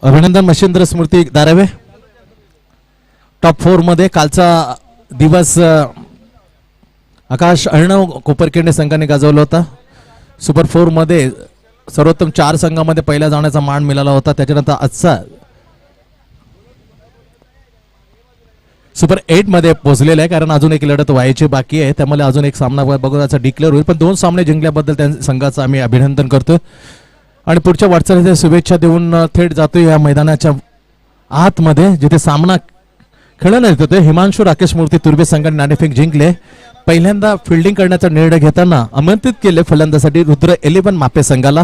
अभिनंदन मच्छिंद्र स्मृती धारावे. टॉप 4 मध्ये कालचा दिवस आकाश अर्णव कोपरखेडणे संघाने गाजवला होता. सुपर 4 मध्ये सर्वोत्तम 4 संघामध्ये पहिला जाण्याचा मान मिळाला होता. त्याच्यानंतर आजचा सुपर 8 मध्ये पोहोचलेला आहे, कारण अजून एक लढत व्हायची बाकी आहे. त्यामुळे अजून एक सामना बघून डिक्लेअर होईल. पण 2 सामने जिंकल्याबद्दल त्या संघाचं आम्ही अभिनंदन करतो आणि पुढच्या वाटचालीच्या शुभेच्छा देऊन थेट जातो या मैदानाच्या आतमध्ये, जिथे सामना खेळण्यात येतो. हिमांशू राकेश मूर्ती तुर्बे संघाने नाणेफेक जिंकले. पहिल्यांदा फिल्डिंग करण्याचा निर्णय घेताना आमंत्रित केले फलंदाजासाठी रुद्र 11 मापे संघाला.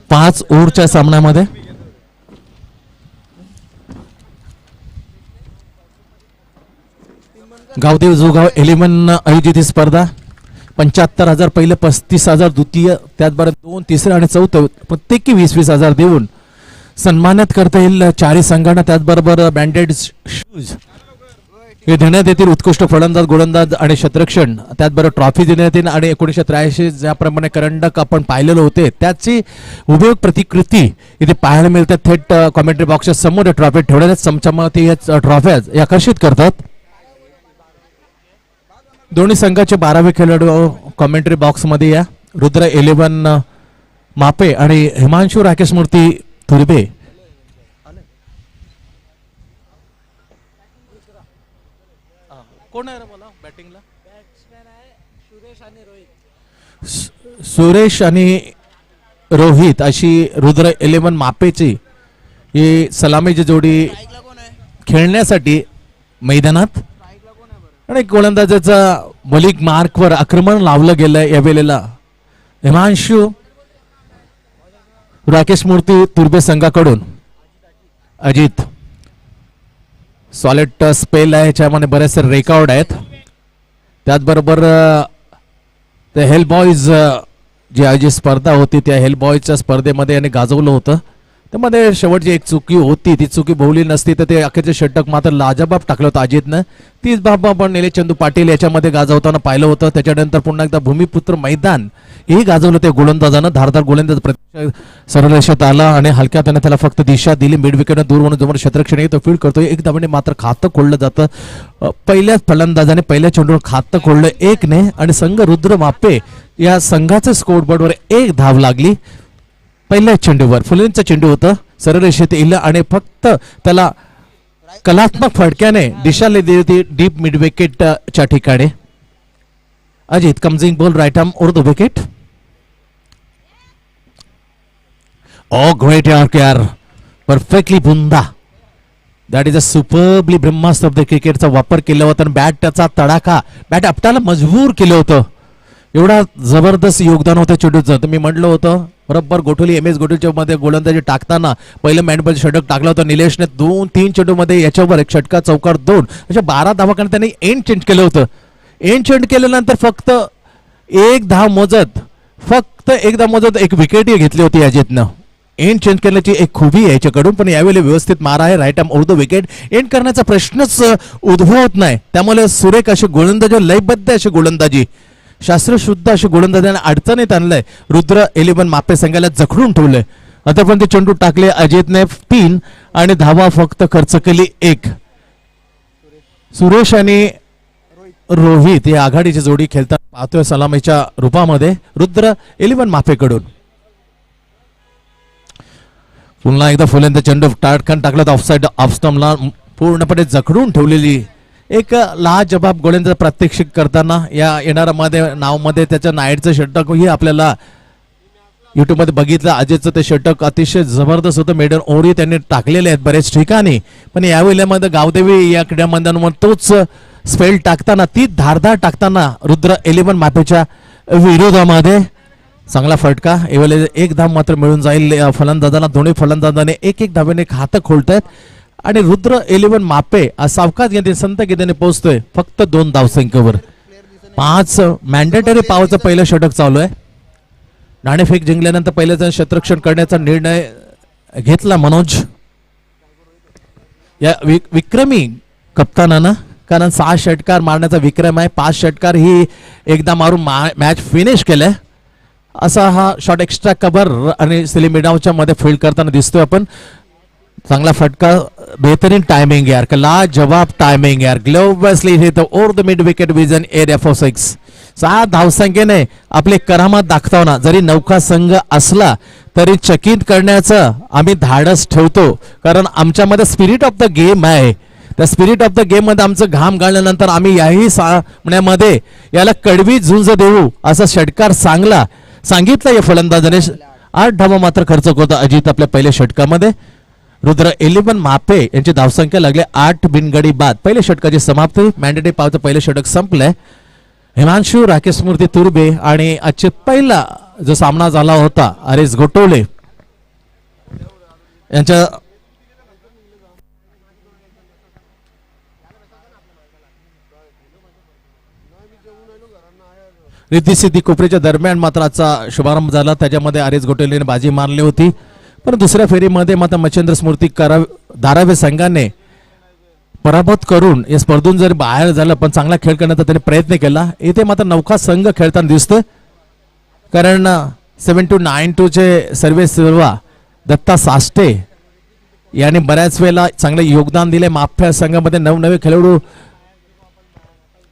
5 ओव्हरच्या सामन्यामध्ये गावदेव जोगाव 11 आयोजित ही स्पर्धा. 75,000 पहिले, 35,000 द्वितीय, त्याचबरोबर 2 तिसरे आणि चौथं प्रत्येकी 20,000 देऊन सन्मानित करता येईल 4 संघांना. त्याचबरोबर बँडेड शूज हे देण्यात येतील. उत्कृष्ट फलंदाज, गोलंदाज आणि क्षेत्ररक्षण, त्याचबरोबर ट्रॉफी देण्यात येईल. आणि 1983 ज्याप्रमाणे करंडक आपण पाहिलेले होते त्याची हुबेहूब प्रतिकृती इथे पाहायला मिळते. थेट कॉमेंट्री बॉक्सच्या समोर ट्रॉफी ठेवलेल्या चमचमाती या ट्रॉफ्या आकर्षित करतात. दोन्ही संघाचे 12वे खेळाडू कॉमेंट्री बॉक्स मध्ये या. रुद्र 11 मापे आणि हिमांशू राकेश मूर्ती तुर्बे. कोण आहे रे बोला बॅटिंगला? सुरेश आणि रोहित अशी रुद्र 11 मापेची ही सलामीची जोडी खेळण्यासाठी मैदानात. आणि गोलंदाजाचा मलिक मार्कवर आक्रमण लावलं गेलंय यावेळेला. हिमांशू राकेश मूर्ती तुर्बे संघाकडून अजित सॉलिड स्पेल आहे, याच्यामध्ये बरेचसे रेकॉर्ड आहेत. त्याचबरोबर त्या हेल बॉईज जी आयोजित स्पर्धा होती त्या हेल बॉईजच्या स्पर्धेमध्ये याने गाजवलं होतं. त्यामध्ये शेवटची एक चुकी होती, ती चुकी भोवली नसती तर ते अखेरचे षटक मात्र लाजबाब टाकलं होतं अजितनं. तीच बाब आपण निलेश चंदू पाटील याच्यामध्ये गाजवताना पाहिलं होतं. त्याच्यानंतर पुन्हा एकदा भूमिपुत्र मैदान हेही गाजवलं ते गोलंदाजानं. धारदार गोलंदाज प्रत्यक्ष सरळ रेषेत आला आणि हलक्या त्याने त्याला फक्त दिशा दिली. मिड विकेटनं दूर म्हणून जोवर क्षेत्ररक्षण येतो फील्ड करतोय. एक धावेने मात्र खातं खोललं जातं. पहिल्याच फलंदाजाने पहिल्या चेंडूवर खातं खोललं 1 आणि संघ रुद्र मापे या संघाच्या स्कोरबोर्डवर 1 धाव लागली. पहिल्या चेंडूवर फुलेंचा चेंडू होतं, सरळ रेषेत येईल आणि फक्त त्याला कलात्मक फटक्याने दिशा दिली होती डीप मिड विकेटच्या ठिकाणी. अजित कम्सिंग ball right arm over the wicket. Oh great यार, परफेक्टली बुंदा. That is a superbly Brahmastra of the क्रिकेटचा वापर केला होता. बॅटचा तडाखा, बॅट आपटायला मजबूर केलं होतं. एवढा जबरदस्त योगदान होतं चेंडूचं. तर मी म्हटलं होतं बरोबर गोठवली MS गोठवलीच्या मध्ये गोलंदाजी टाकताना पहिलं मॅनबॉल षटक टाकलं होतं निलेशने. 2-3 चेंडूमध्ये याच्यावर एक षटका चौकार 2 अशा 12 धावांनी त्यांनी एंड चेंज केलं होतं. एंड चेंज केल्यानंतर फक्त 1 धाव मोजत एक विकेटही घेतली होती अजितनं. एंड चेंज करण्याची एक खूबी आहे याच्याकडून. पण यावेळी व्यवस्थित मारा आहे, right arm over the wicket. End करण्याचा प्रश्नच उद्भवत नाही. त्यामुळे सुरेख अशी गोलंदाजी, लयबद्ध अशी गोलंदाजी, शास्त्रशुद्ध अशी गोलंदाजाने अडचणीत आणलंय. रुद्र 11 मापे संघाला जखडून ठेवलंय. आता पण ते चेंडू टाकले अजितने 3 आणि धावा फक्त खर्च केली 1. सुरेश आणि रोहित ही आघाडीची जोडी खेळताना पाहतोय सलामीच्या रूपामध्ये रुद्र 11 मापेकडून. पुन्हा एकदा फुलेंचा चेंडू टाटकन टाकला, ऑफसाइड ऑफस्टम्पला पूर्णपणे जखडून ठेवलेली एक लाजबाब गोलंदाज प्रात्यक्षिक करताना या येणाऱ्या मध्ये नावमध्ये त्याच्या नाईटचं षटकही आपल्याला युट्यूब मध्ये बघितलं. अजितचं ते षटक अतिशय जबरदस्त होतं. मेडन ओव्हरही त्यांनी टाकलेले आहेत बरेच ठिकाणी. पण यावेळेमध्ये गावदेवी या क्रीडा मैदानावर तोच स्पेल टाकताना, ती धारधार टाकताना रुद्र 11 मापेच्या विरोधामध्ये चांगला फटका. यावेळेला 1 धाव मात्र मिळून जाईल फलंदाजाला. दोन्ही फलंदाजाने 1-1 धावेने खातं खोलतायत आणि रुद्र 11 मापे सावकाश गतीने संत गतीने पोहोचतोय फक्त 2 धावसंख्येवर. 5 मॅन्डेटरी पावरचं पहिलं षटक चालू आहे. नाणेफेक जिंकल्यानंतर पहिल्याचं क्षेत्ररक्षण करण्याचा निर्णय घेतला मनोज या विक्रमी कप्तानानं. कारण 6 षटकार मारण्याचा विक्रम आहे. 5 षटकार ही एकदा मारून मॅच फिनिश केलंय. असा हा शॉट एक्स्ट्रा कव्हर आणि सिलिमिडावच्या मध्ये फील्ड करताना दिसतोय आपण. चांगला फटका, बेहतरीन टायमिंग यार, लाजवाब टायमिंग यार. ग्लोबसली hit over the mid wicket विजन एरिया फॉर 6. 7 धावसंख्येने आपली करामत दाखवताना जरी नौका संघ असला तरी चकित करण्याचं आम्ही धाडस ठेवतो, कारण आमच्यामध्ये स्पिरिट ऑफ द गेम आहे. त्या स्पिरिट ऑफ द गेम मध्ये आमचं घाम गाळल्यानंतर आम्ही याही सामन्यामध्ये याला कडवी झुंज देऊ असा षटकार सांगितलं या फलंदाजाने. 8 धावा मात्र खर्च होता अजित आपल्या पहिल्या षटकामध्ये. रुद्र 11 मापे यांची धावसंख्या लागली 8 बिनगडी बाद. पहिल्या षटकाची समाप्ती. मॅन्डेटरी पावचं पहिलं षटक संपलंय. हिमांशू राकेश मूर्ती तुर्बे आणि आजचे पहिला जो सामना झाला होता आरेस गोटोले यांच्या रिद्धी सिद्धी कोपरीच्या दरम्यान मात्र आजचा शुभारंभ झाला. त्याच्यामध्ये आरेस गोटोलेने बाजी मारली होती, पण दुसऱ्या फेरीमध्ये मात्र मच्छिंद्र स्मृती धारावे संघाने पराभूत करून या स्पर्धून जरी बाहेर झालं, पण चांगला खेळ करण्याचा त्याने प्रयत्न केला. इथे मात्र नौका संघ खेळताना दिसतोय, कारण 7292 चे सर्वेसर्वा दत्ता साष्टे याने बऱ्याच वेळेला चांगले योगदान दिले माफिया संघामध्ये नवनवे खेळाडू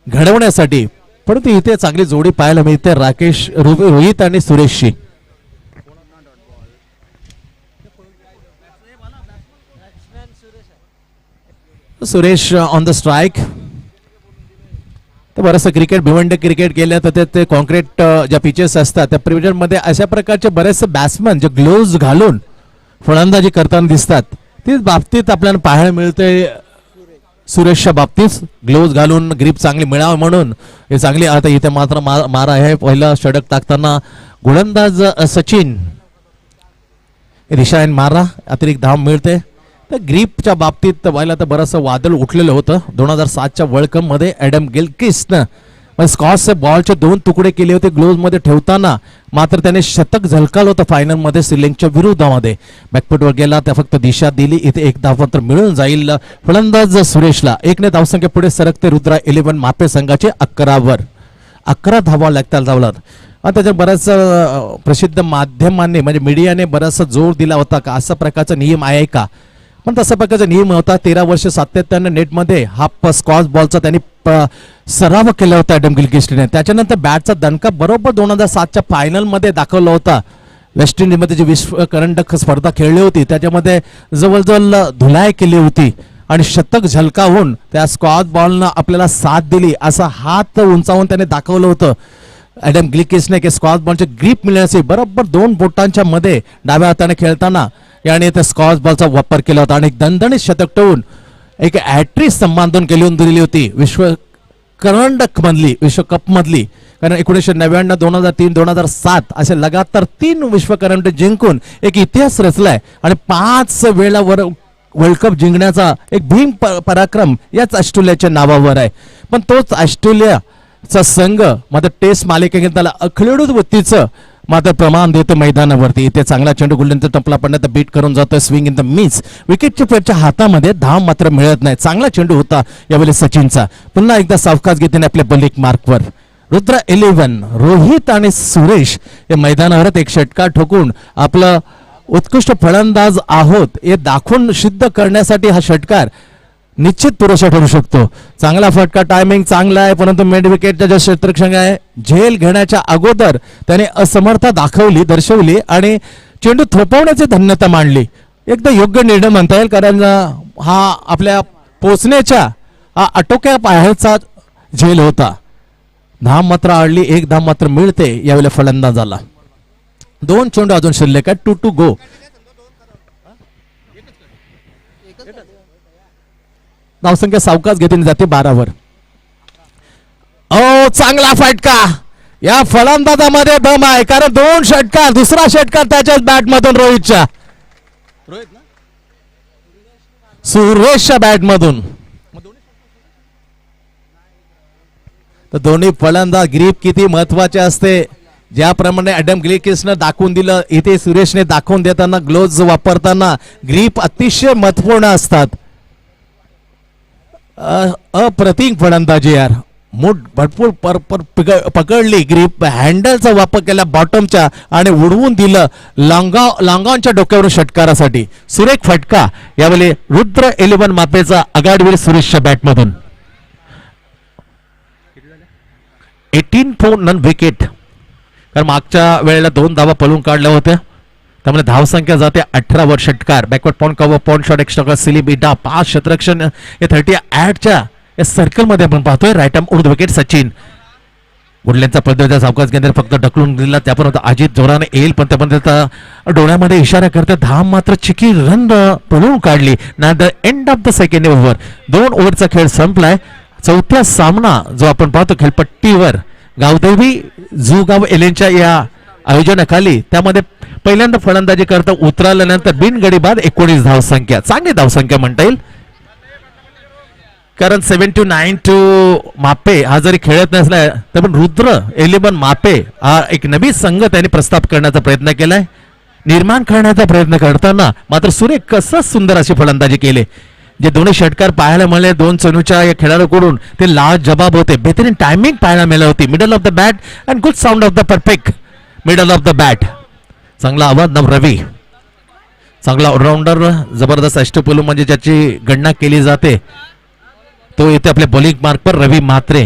घडवण्यासाठी. परंतु इथे चांगली जोडी पाहायला मिळते राकेश, रोहित आणि सुरेशशी. Suresh on the strike. तर बरंचसं क्रिकेट भिवंडी क्रिकेट केलं तर ते कॉन्क्रीट ज्या पिचेस असतात त्या पिचमध्ये अशा प्रकारचे बरेचसे बॅट्समन जे ग्लोव्ज घालून फलंदाजी करताना दिसतात. तीच बाबतीत आपल्याला पाहायला मिळते सुरेशच्या बाबतीत. ग्लोव्ज घालून ग्रीप चांगली मिळावं म्हणून हे चांगली. आता इथे मात्र मारा आहे. पहिला षटक टाकताना गोलंदाज सचिन दिशायन मारा, अतिरिक्त धाव मिळते. तर ग्रीपच्या बाबतीत व्हायला तर बरंचसं वादळ उठलेलं होतं 2007च्या वर्ल्ड कप मध्ये. ॲडम गिलक्रिस्टनं स्कॉचचे बॉलचे 2 तुकडे केले होते ग्लोव्ज मध्ये ठेवताना, मात्र त्याने शतक झलकाल होतं फायनल मध्ये श्रीलंकेच्या विरोधामध्ये. बॅकफुटवर गेला, त्या फक्त दिशा दिली. इथे एक धाव मात्र मिळून जाईल फलंदाज सुरेशला. 1 ने धावसंख्या पुढे सरकते रुद्रा 11 मापे संघाचे 11 धावा लागतात धावलात. त्याच्या बऱ्याच प्रसिद्ध माध्यमांनी म्हणजे मीडियाने बराचसा जोर दिला होता का असा प्रकारचा नियम आहे का, पण तसा प्रकारचा नियम होता. 13 वर्ष सातत्यानं नेटमध्ये हा स्कॉच बॉलचा त्यांनी सराव केला होता ॲडम गिलक्रिस्टने. त्याच्यानंतर बॅटचा दणका बरोबर 2007च्या फायनल मध्ये दाखवला होता. वेस्ट इंडिजमध्ये जी विश्व करंडक स्पर्धा खेळली होती त्याच्यामध्ये जवळजवळ धुलाई केली होती आणि शतक झलकावून त्या स्कॉच बॉलनं आपल्याला साथ दिली असा हात उंचावून त्याने दाखवलं होतं ॲडम गिलक्रिस्टने की स्कॉच बॉलचे ग्रीप मिळण्याचे बरोबर 2 बोटांच्या मध्ये डाव्या हाताने खेळताना याने त्या स्कॉच बॉलचा वापर केला होता आणि एक दणदणीत शतक टवून एक हॅट्रिक संपादन केली दिली होती विश्व कप मधली. कारण 1999, 2003, 2007 असे लगातार 3 विश्वकरंडक जिंकून एक इतिहास रचलाय आणि 5 वेळा वर्ल्ड कप जिंकण्याचा एक भीम पराक्रम याच ऑस्ट्रेलियाच्या नावावर आहे. पण तोच ऑस्ट्रेलियाचा संघ मात्र टेस्ट मालिकेत त्याला अखिळूच वतीचं मात्र प्रमाण देतो मैदानावरती. इथे चांगला चेंडू गुल्डनचा टपला पडण्यात बीट करून जातोय. Swing in the miss. विकेटच्या पेरच्या हातामध्ये धाव मात्र मिळत नाही. चांगला चेंडू होता यावेळी सचिनचा. पुन्हा एकदा सावकाश घेतल्याने आपल्या बलिक मार्कवर रुद्र 11 रोहित आणि सुरेश या मैदानावर एक षटकार ठोकून आपलं उत्कृष्ट फलंदाज आहोत हे दाखवून सिद्ध करण्यासाठी हा षटकार निश्चित पुरेसा ठरू शकतो. चांगला फटका, टायमिंग चांगला आहे, परंतु मिड विकेटचा जो क्षेत्ररक्षक आहे झेल घेण्याच्या अगोदर त्याने असमर्थता दर्शवली आणि चेंडू थोपवण्याची धन्यता मांडली. एकदा योग्य निर्णय म्हणता येईल, कारण हा आपल्या पोचण्याच्या आटोक्या पायाचा झेल होता. धाव मात्र आडली, 1 धाव मात्र मिळते यावेळेला फलंदाजाला. 2 चेंडू अजून शिल्लक आहे. 2 to go. धावसंख्या सावकाश घेतली जाते 12 चांगला फटका. या फलंदाजामध्ये दम आहे, कारण 2 षटकार, दुसरा षटकार त्याच्याच बॅट मधून रोहितच्या सुरेशच्या बॅट मधून. तर दोन्ही फलंदाज ग्रीप किती महत्वाचे असते ज्याप्रमाणे ॲडम गिलक्रिस्टने दाखवून दिलं, इथे सुरेशने दाखवून देताना ग्लोव्ज वापरताना ग्रीप अतिशय महत्वपूर्ण असतात. अप्रतिम फलंदाजी यार. मूठ भरपूर पकडली, ग्रीप हँडलचा वापर केला बॉटमच्या आणि उडवून दिलं लांगावच्या डोक्यावरून षटकारासाठी. सुरेख फटका यावेळी रुद्र 11 मापेचा आघाडीवर सुरेशच्या बॅटमधून. 18 फॉर नन विकेट. कारण मागच्या वेळेला 2 धावा पळून काढल्या होत्या, त्यामुळे धावसंख्या जाते 18 वर. षटकार backward point cover point shot extra silly बिडा 5 शतरक्षण या 38च्या या सर्कलमध्ये आपण पाहतोय. Right arm उर्ध wicket Sachin. गुडल्यांचा पद्धतीचा सावकाश केंद्र फक्त ढकलून दिला, त्यापण होता अजित जोराने येईल, पण त्यामध्ये डोळ्यामध्ये इशारा करते धाम मात्र चिकी रन पळून काढली. ना the end of the second over. 2 ओव्हरचा खेळ संपलाय. चौथ्या सामना जो आपण पाहतो खेळपट्टीवर गावदेवी जुगाव एलेंच्या या आयोजनाखाली, त्यामध्ये पहिल्यांदा फलंदाजी करता उतरल्यानंतर बिनगडी बाद 19 धावसंख्या. चांगली धावसंख्या म्हणता येईल, कारण 7-9 टू मापे हा जरी खेळत नसला तर पण रुद्र 11 मापे हा एक नवी संघ त्यांनी प्रस्थापित करण्याचा प्रयत्न केलाय. निर्माण करण्याचा प्रयत्न करताना मात्र सुरेख कसं सुंदर अशी फलंदाजी केली. जे दोन्ही षटकार पाहायला मिळाले 2 चनूच्या या खेळाडूकडून ते लाजबाब होते. बेहतरीन टायमिंग पाहायला मिळाली होती. Middle of the bat and good sound of the perfect middle of the bat. चांगला आवाज नव रवी, चांगला ऑलराऊंडर, जबरदस्त अष्टपैलू म्हणजे ज्याची गणना केली जाते तो येथे आपल्या बॉलिंग मार्क पर Ravi Mhatre.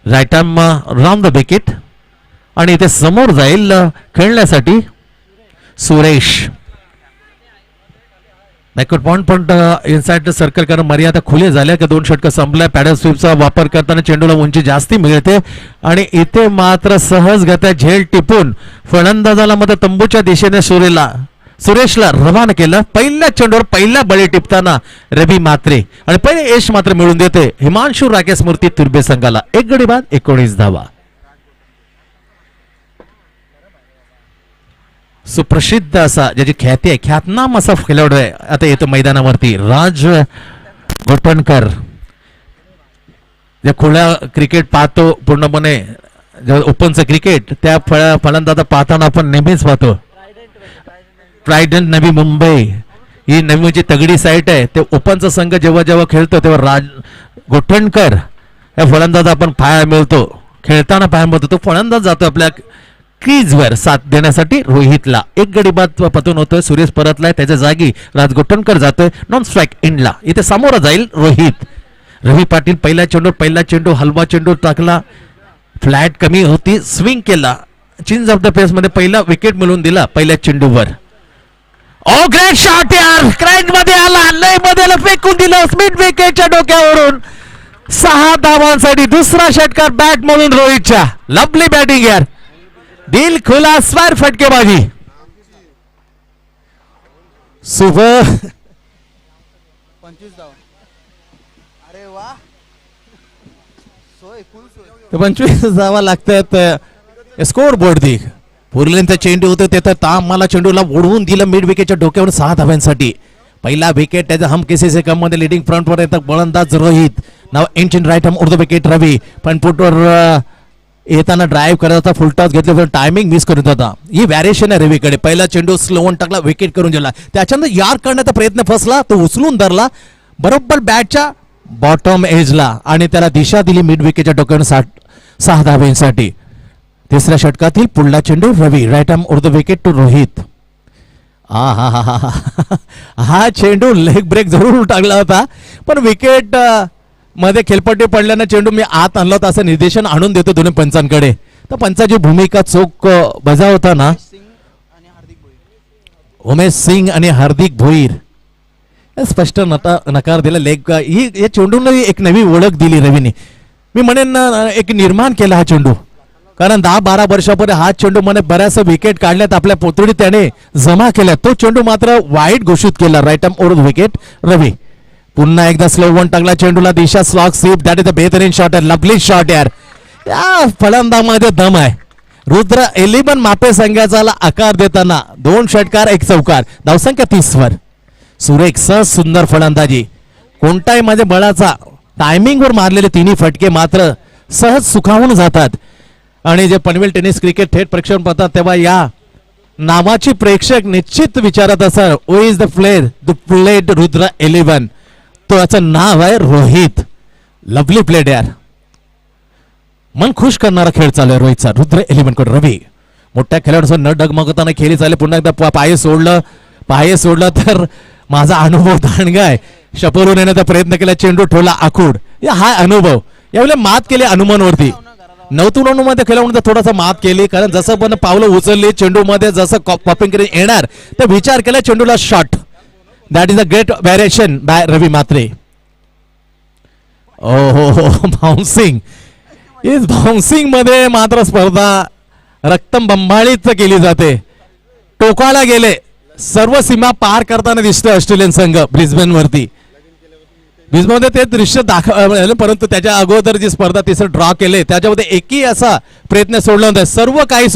Right arm round the wicket आणि इथे समोर जाईल खेळण्यासाठी सुरेश. बॅकवर्ड पॉइंट पण इनसाइड द सर्कल, कारण मर्यादा खुले झाल्या की 2 षटक संपल्या. पॅडल स्वीपचा वापर करताना चेंडूला उंची जास्ती मिळते आणि इथे मात्र सहजगत्या झेल टिपून फलंदाजाला मध्ये तंबूच्या दिशेने सुरेशला रवाना केलं. पहिल्या चेंडूवर पहिला बळी टिपताना रवी म्हात्रे आणि पहिले यश मात्र मिळून देते हिमांशू राकेश मूर्ती तुर्बे संघाला. 1 गडी बाद 19 धावा. सुप्रसिद्ध असा ज्याची ख्याती आहे, ख्यातनाम असा खेळाडू आहे आता येतो मैदानावरती, राज गोटणकर. जे खुल्या क्रिकेट पाहतो पूर्णपणे ओपनचं क्रिकेट, त्या फलंदाजा पाहताना आपण नेहमीच पाहतो. ट्रायडंट नवी मुंबई ही नवीची तगडी साईट आहे. ते ओपनचा संघ जेव्हा जेव्हा खेळतो तेव्हा राज गोठणकर या फलंदाज आपण पाहायला मिळतो. खेळताना पाहायला मिळतो. तो फलंदाज जातो आपल्या क्रीजवर साथ देण्यासाठी रोहितला. 1 गडी बाद पतून होतोय. सुरेश परतलाय, त्याच्या जागी राज गोठणकर जातोय नॉन स्ट्राईक एंडला. इथे समोर जाईल रोहित. रवी पाटील पहिला चेंडू हलवा चेंडू टाकला, फ्लॅट कमी होती, स्विंग केला, चेंज ऑफ द पेस मध्ये पहिला विकेट मिळवून दिला पहिल्या चेंडूवर. ओ ग्रेट शॉट यार, क्रॅट मध्ये आला, लय मध्ये फेकून दिलं मिड विकेटच्या डोक्यावरून. 6 धावांसाठी दुसरा षटकार बॅट म्हणून रोहितच्या. लवली बॅटिंग यार, दिल खुला स्वर फटकेबाजी. सुपर 25 धावा. अरे वा, 25 धावा लागतात. स्कोर बोर्ड दी पुरलेंचा चेंडू होते ते तर मला चेंडूला ओढवून दिलं मिड विकेटच्या डोक्यावर 6 धाव्यांसाठी. पहिला विकेट त्याचा हम किसी से कम मध्ये लीडिंग फ्रंट वर येतात गोलंदाज रोहित. नाव इंच in right arm round the wicket Ravi, पण फुटवर येताना ड्राईव्ह करत होता, फुल टॉस घेतले पण टायमिंग मिस करत होता. ही व्हॅरिएशन आहे रवीकडे. पहिला चेंडू स्लोवन टाकला, विकेट करून गेला, त्याच्यानंतर यार करण्याचा प्रयत्न फसला, तो उचलून धरला बरोबर बॅटच्या बॉटम एजला आणि त्याला दिशा दिली मिड विकेटच्या डोक्यावर 6 धाव्यांसाठी. तिसऱ्या षटकातील पुढला चेंडू Ravi, right arm उर्ध wicket to Rohit. हा चेंडू लेग ब्रेक जरूर टाकला होता, पण विकेट मध्ये खेळपट्टी पडल्यानं चेंडू मी आत आणला होता असं निर्देशन आणून देतो दोन्ही पंचांकडे. तर पंचाची भूमिका चोख बजावताना उमेश सिंग आणि हार्दिक भोईर स्पष्ट नकार दिला. लेग ही चेंडूला एक नवी ओळख दिली रवीने. मी म्हणेन एक निर्माण केला हा चेंडू, कारण 10-12 वर्षापूर्वी हा चेंडू म्हणे बऱ्याच विकेट काढल्यात आपल्या पोतडीत त्याने जमा केल्या. तो चेंडू मात्र वाईट घोषित केला. Right arm उर्ध wicket Ravi. पुन्हा एकदा स्लो वन टाकला, चेंडूला दिशा slog sweep. That is a बेहतरीन शॉट आहे, लवली शॉट यार. या फलंदामध्ये दम आहे. रुद्र 11 मापे संघाचा आकार देताना 2 षटकार 1 चौकार, धावसंख्या 30 वर. सुरेख सहज सुंदर फलंदाजी, कोणताही माझ्या बळाचा टायमिंग वर मारलेले 3 फटके मात्र सहज सुखावून जातात. आणि जे पनवेल टेनिस क्रिकेट थेट प्रेक्षण पाहतात तेव्हा या नावाची प्रेक्षक निश्चित विचारत असतात, who is the player the played Rudra 11. तो याचं नाव आहे रोहित. लवली प्लेड यार. मन खुश करणारा खेळ चालू आहे रोहितचा. रुद्र 11 कडे रवी मोठ्या खेळाडूंसह न डगमगताना खेळी चालले. पुन्हा एकदा पाय सोडलं तर माझा अनुभव दांडगाय शपवून येण्याचा प्रयत्न केला. चेंडू ठेवला आखूड. हा अनुभव यावेळेला मात केली हनुमानवरती. 9-2 मध्ये खेळाडून थोडासा मात केली, कारण जसं पण पावलं उचलली चेंडू मध्ये जसं पॉपिंग करून येणार तर विचार केला चेंडूला shot. That is a great variation by Ravi Matre. ओ हो बाउन्सिंग मध्ये मात्र स्पर्धा रक्तम बंबाळीत केली जाते. टोकाला गेले, सर्व सीमा पार करताना दिसतोय ऑस्ट्रेलियन संघ ब्रिस्बेन वरती. ब्रिस्बेनमध्ये ते दृश्य दाखवलं, परंतु त्याच्या अगोदर जी स्पर्धा तिसरं ड्रॉ केले त्याच्यामध्ये एकही असा प्रयत्न सोडला नव्हता. सर्व काही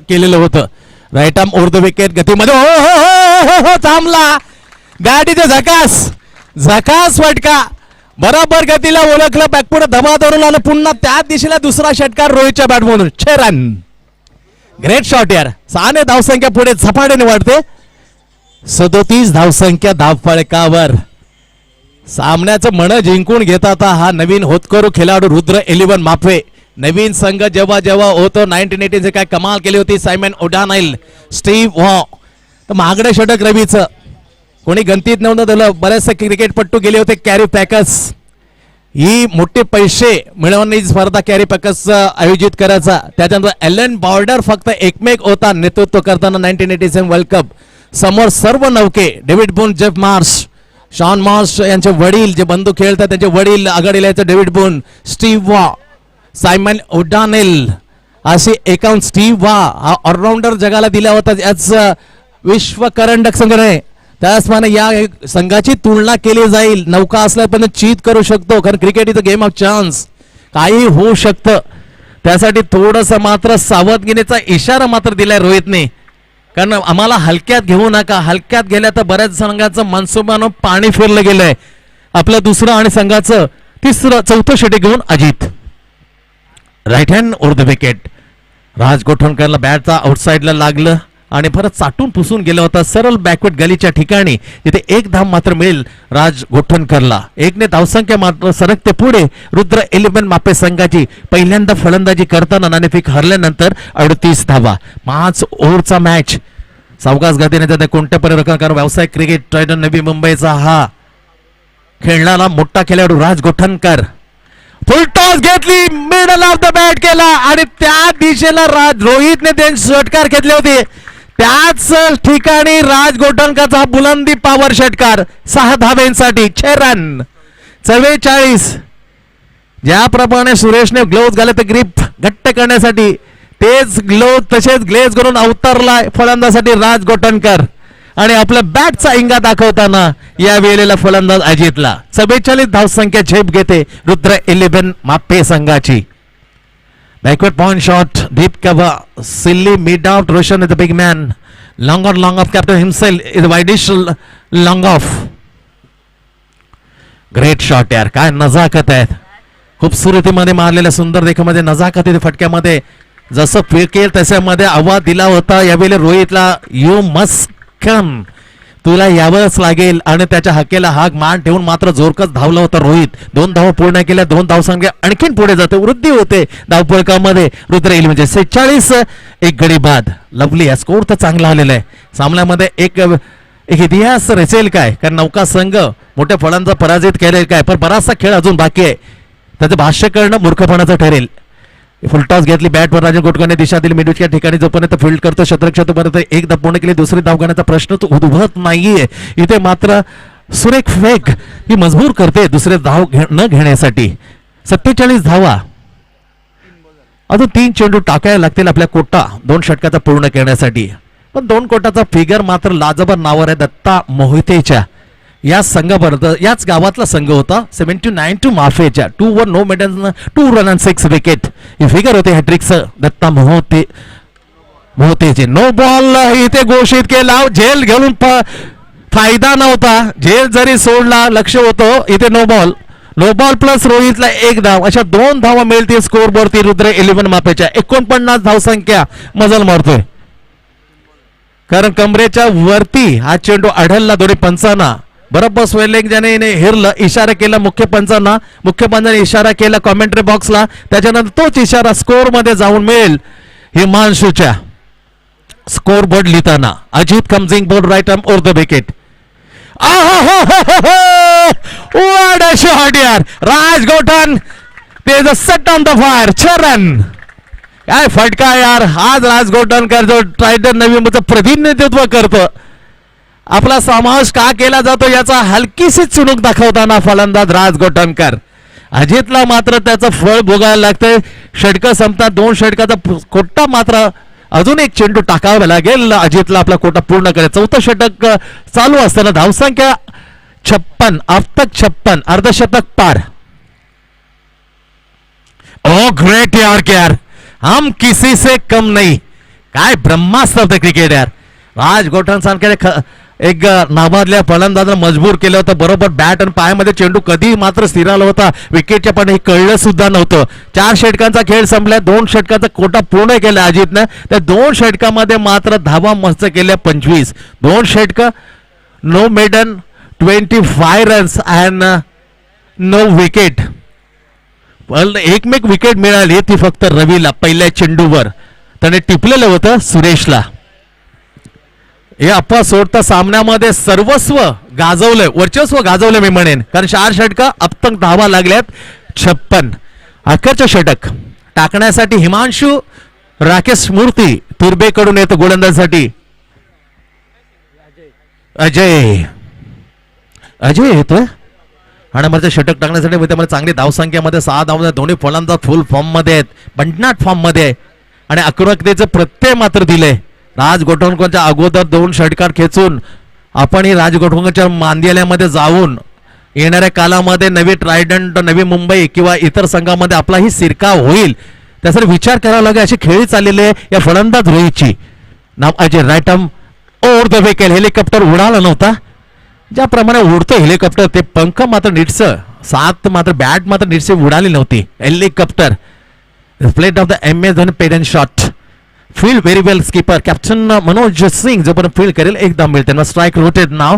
केलेलं होतं. Right arm over the wicket गतीमध्ये हो थांबला. गाडीचे झकास फटका बरोबर गतीला ओळखलं. बॅकपुढे धबा धरून आलं. पुन्हा त्याच दिशेला दुसरा षटकार रोहितच्या बॅटमधून 6 रन. ग्रेट शॉट यार. 6 धावसंख्या पुढे झपाट्याने वाढते. 37 धावसंख्या धावफलकावर. सामन्याचं मन जिंकून घेतात हा नवीन होतकरू खेळाडू रुद्र 11 माफे. नवीन संघ जेव्हा होतो 1980 काय कमाल केली होती. सायमन ओडानाईल, स्टीव्ह वॉ, तर महागडे षटक रवीचं कोणी गणतीत नव्हतं त्याला. बरेचसे क्रिकेटपट्टू गेले होते कॅरी पॅकर्स. ही मोठे पैसे मिळवण्याची स्पर्धा कॅरी पॅकर्स आयोजित करायचा. त्याच्यानंतर एलन बॉर्डर फक्त एकमेक होता नेतृत्व करताना 1987 वर्ल्ड कप. समोर सर्व नौके डेव्हिड बून, जेफ मार्श, शॉन मार्श यांचे वडील जे बंधू खेळतात त्यांचे वडील आघाडीला यायचे. डेव्हिड बून, स्टीव्ह वॉ, सायमन ओडानेल असे एकाउंट. स्टीव्ह वॉ हा ऑलराऊंडर जगाला दिला होता याच विश्वकरंडक संघाने. त्याचप्रमाणे या संघाची तुलना केली जाईल. नौका असल्या पण चीत करू शकतो, कारण cricket is a game of chance. काही होऊ शकतं. त्यासाठी थोडस मात्र सावधगिरीचा इशारा मात्र दिलाय रोहितने, कारण आम्हाला हलक्यात घेऊ नका. हलक्यात गेल्या तर बऱ्याच संघाचं मनसुबानं पाणी फिरलं गेलंय. आपलं दुसरं आणि संघाचं चौथं षटक घेऊन Ajit. Right hand over the wicket. Raj गोठणकरला बॅटचा आउटसाइडला लागलं आणि परत चाटून पुसून गेला होता सरळ बॅकवर्ड गलीच्या ठिकाणी. तिथे एक धाव मात्र मिळेल राज गोठणकरला. 1 धावसंख्या मात्र सरकते पुढे. रुद्र 11 मापे संघाची पहिल्यांदा फलंदाजी करताना नाणेफेक हरल्यानंतर 38 धावा. 5 ओव्हरचा मॅच. सावकाश गतीने जाते कोणत्या प्रकारे व्यावसायिक क्रिकेट ट्रायडन नवी मुंबईचा हा खेळणारा मोठा खेळाडू राज गोठणकर. फुल टॉस घेतली, मिडल ऑफ द बॅट केला आणि त्या दिशेला रोहितने त्यांचे षटकार घेतले होते. त्याच ठिकाणी राज गोठणकरचा बुलंदी पॉवर षटकार 6 धाब्यांसाठी 6 रन. 44. ज्याप्रमाणे सुरेशने ग्लोव्ज घाले ते ग्रिप घट्ट करण्यासाठी, तेच ग्लोव्ज तसेच ग्लेज करून अवतरलाय फलंदाजासाठी राज गोठणकर आणि आपल्या बॅटचा इंगा दाखवताना या वेळेला फलंदाज अजितला. 44 धावसंख्या झेप घेते रुद्र 11 मापे संघाची. Backward point shot, deep cover, silly mid out. Roshan is the big man. Long off, captain himself is a widish long off. Great shot यार. काय नजाकत आहे. खूपसुरतीमध्ये मारलेल्या सुंदर देखामध्ये नजाकत आहे. फटक्यामध्ये जसं फेकेल तशामध्ये आवाज दिला होता यावेळी रोहितला. यू मस्ट कम, तुला यावंच लागेल. आणि त्याच्या हकेला हाक मान ठेवून मात्र जोरकस धावला होता रोहित. 2 धावा पूर्ण केल्या. 2 धावसंख्या आणखीन पुढे जाते, वृद्धी होते धावफलकामध्ये. रुद्र 11 म्हणजे 46. एक गडी बाद. लवली स्कोर तर चांगला आलेला आहे. सामन्यामध्ये एक इतिहास रचेल काय, कारण नौका संघ मोठ्या फळांचा पराजित करेल काय, पण बराचसा खेळ अजून बाकी आहे. त्याचं भाष्य करणं मूर्खपणाचं ठरेल. फुलटॉस घेतली, बॅटवर राजन गोटकरने दिशा दिली. मिडविकेटच्या ठिकाणी जोपर्यंत फील्ड करतो शतरक्षतोपर्यंत एकदा पूर्ण केली. दुसरी धाव घेण्याचा प्रश्न तो उद्भवत नाहीये. इथे मात्र सुरेख फेक ही मजबूर करते दुसरे धाव न घेण्यासाठी. 47 धावा. अजून 3 चेंडू टाकायला लागतील आपल्या कोटा 2 षटकाचा पूर्ण करण्यासाठी. पण 2 कोटाचा फिगर मात्र लाजबार नावावर आहे दत्ता मोहितेच्या. या संघाबरोबर याच गावातला संघ होता. 79 माफेच्या. 2 वर नो मेडन, 2 रन आणि 6 विकेट ही फिगर होते हॅट्रिक्स दत्ता मोहतेचे. नो बॉल इथे घोषित केला. झेल घेऊन फायदा नव्हता. झेल जरी सोडला लक्ष होतं. इथे नो बॉल प्लस रोहितला 1 धाव. अशा 2 धावा मिळतील स्कोर वरती रुद्र 11 माफेच्या. 49 धावसंख्या मजल मारतोय, कारण कमरेच्या वरती हा चेंडू आढळला दोन्ही पंचांना. बरोबर स्वेलिंग ज्याने हिरलं, इशारा केला मुख्य पंचाने इशारा केला कॉमेंट्री बॉक्सला, त्याच्यानंतर तोच इशारा स्कोर मध्ये जाऊन मिळेल हिमांशूच्या. स्कोर बोर्ड लिहिताना अजित कमजिंग बोर्ड right arm over the wicket. What a shot यार, राज गोठन ते is a set on the fire. 6 run. काय फटका यार, आज राज गोठणकर जो ट्रायडन नवी मुंबईचं प्रतिनिधित्व करतो, आपला समावेश का केला जातो याचा हलकीशी चुणूक दाखवताना फलंदाज राज गोठणकर. अजितला मात्र त्याचं फळ भोगायला लागतंय. षटकं संपतात, 2 षटकाचा कोटा मात्र अजून एक चेंडू टाकावा लागेल अजितला आपला कोटा पूर्ण करायचा. 4थं षटक चालू असताना धावसंख्या 56, अब तक 56, अर्धशतक पार. ओ ग्रेट यार, हम किसी से कम नहीं. काय ब्रह्मास्त्र होतं क्रिकेट यार. राज गोठण सारख्या एक नाबादल्या फलंदाजाला मजबूर केलं होतं. बरोबर बॅट आणि पायामध्ये चेंडू कधी मात्र स्थिराला होता विकेटच्या, पण हे कळलं सुद्धा नव्हतं. 4 षटकांचा खेळ संपला, 2 षटकाचा कोटा पूर्ण केला अजितनं. त्या 2 षटकामध्ये मात्र धावा मस्त केल्या 25. 2 षटक, no maiden, 25 runs and no wicket. एकमेक विकेट मिळाली ती फक्त रवीला पहिल्या चेंडूवर. त्याने टिपलेलं होतं सुरेशला. हे अपा सोडता सामन्यामध्ये सर्वस्व गाजवलंय, वर्चस्व गाजवलं मी म्हणेन, कारण 4 षटकं अपतंग धावा लागल्यात 56. अखेरचं षटक टाकण्यासाठी हिमांशू राकेश मूर्ती तुर्बेकडून येतो गोलंदाजीसाठी. अजय येतोय आणि मला षटक टाकण्यासाठी त्यामध्ये चांगली धावसंख्येमध्ये 6 धाव. दोन्ही फलंदाज फुल फॉर्म मध्ये आहेत, बंडनाट फॉर्म मध्ये, आणि आक्रमकतेचं प्रत्यय मात्र दिले. राज गोठणकरच्या अगोदर 2 षटकार खेचून आपण राज गोठणकरच्या मांदियालयामध्ये जाऊन येणाऱ्या कालामध्ये नवी ट्रायडंट, नवी मुंबई किंवा इतर संघामध्ये आपलाही शिरकाव होईल त्यासाठी विचार करावा लागेल. अशी खेळी चाललेली आहे या फलंदाज रोहितची. नाव Ajay, right arm over the wicket. Helicopter उडाला नव्हता, ज्याप्रमाणे उडतो हेलिकॉप्टर ते पंख मात्र नीटसं, 7 मात्र बॅट मात्र नीटसे उडाली नव्हती. Helicopter played off the MS Dhoni पेडन shot. Field very well skipper captain Manoj Singh जो पण फील्ड करेल एकदा मिळेल त्यांना. स्ट्राईक रोटेड नाव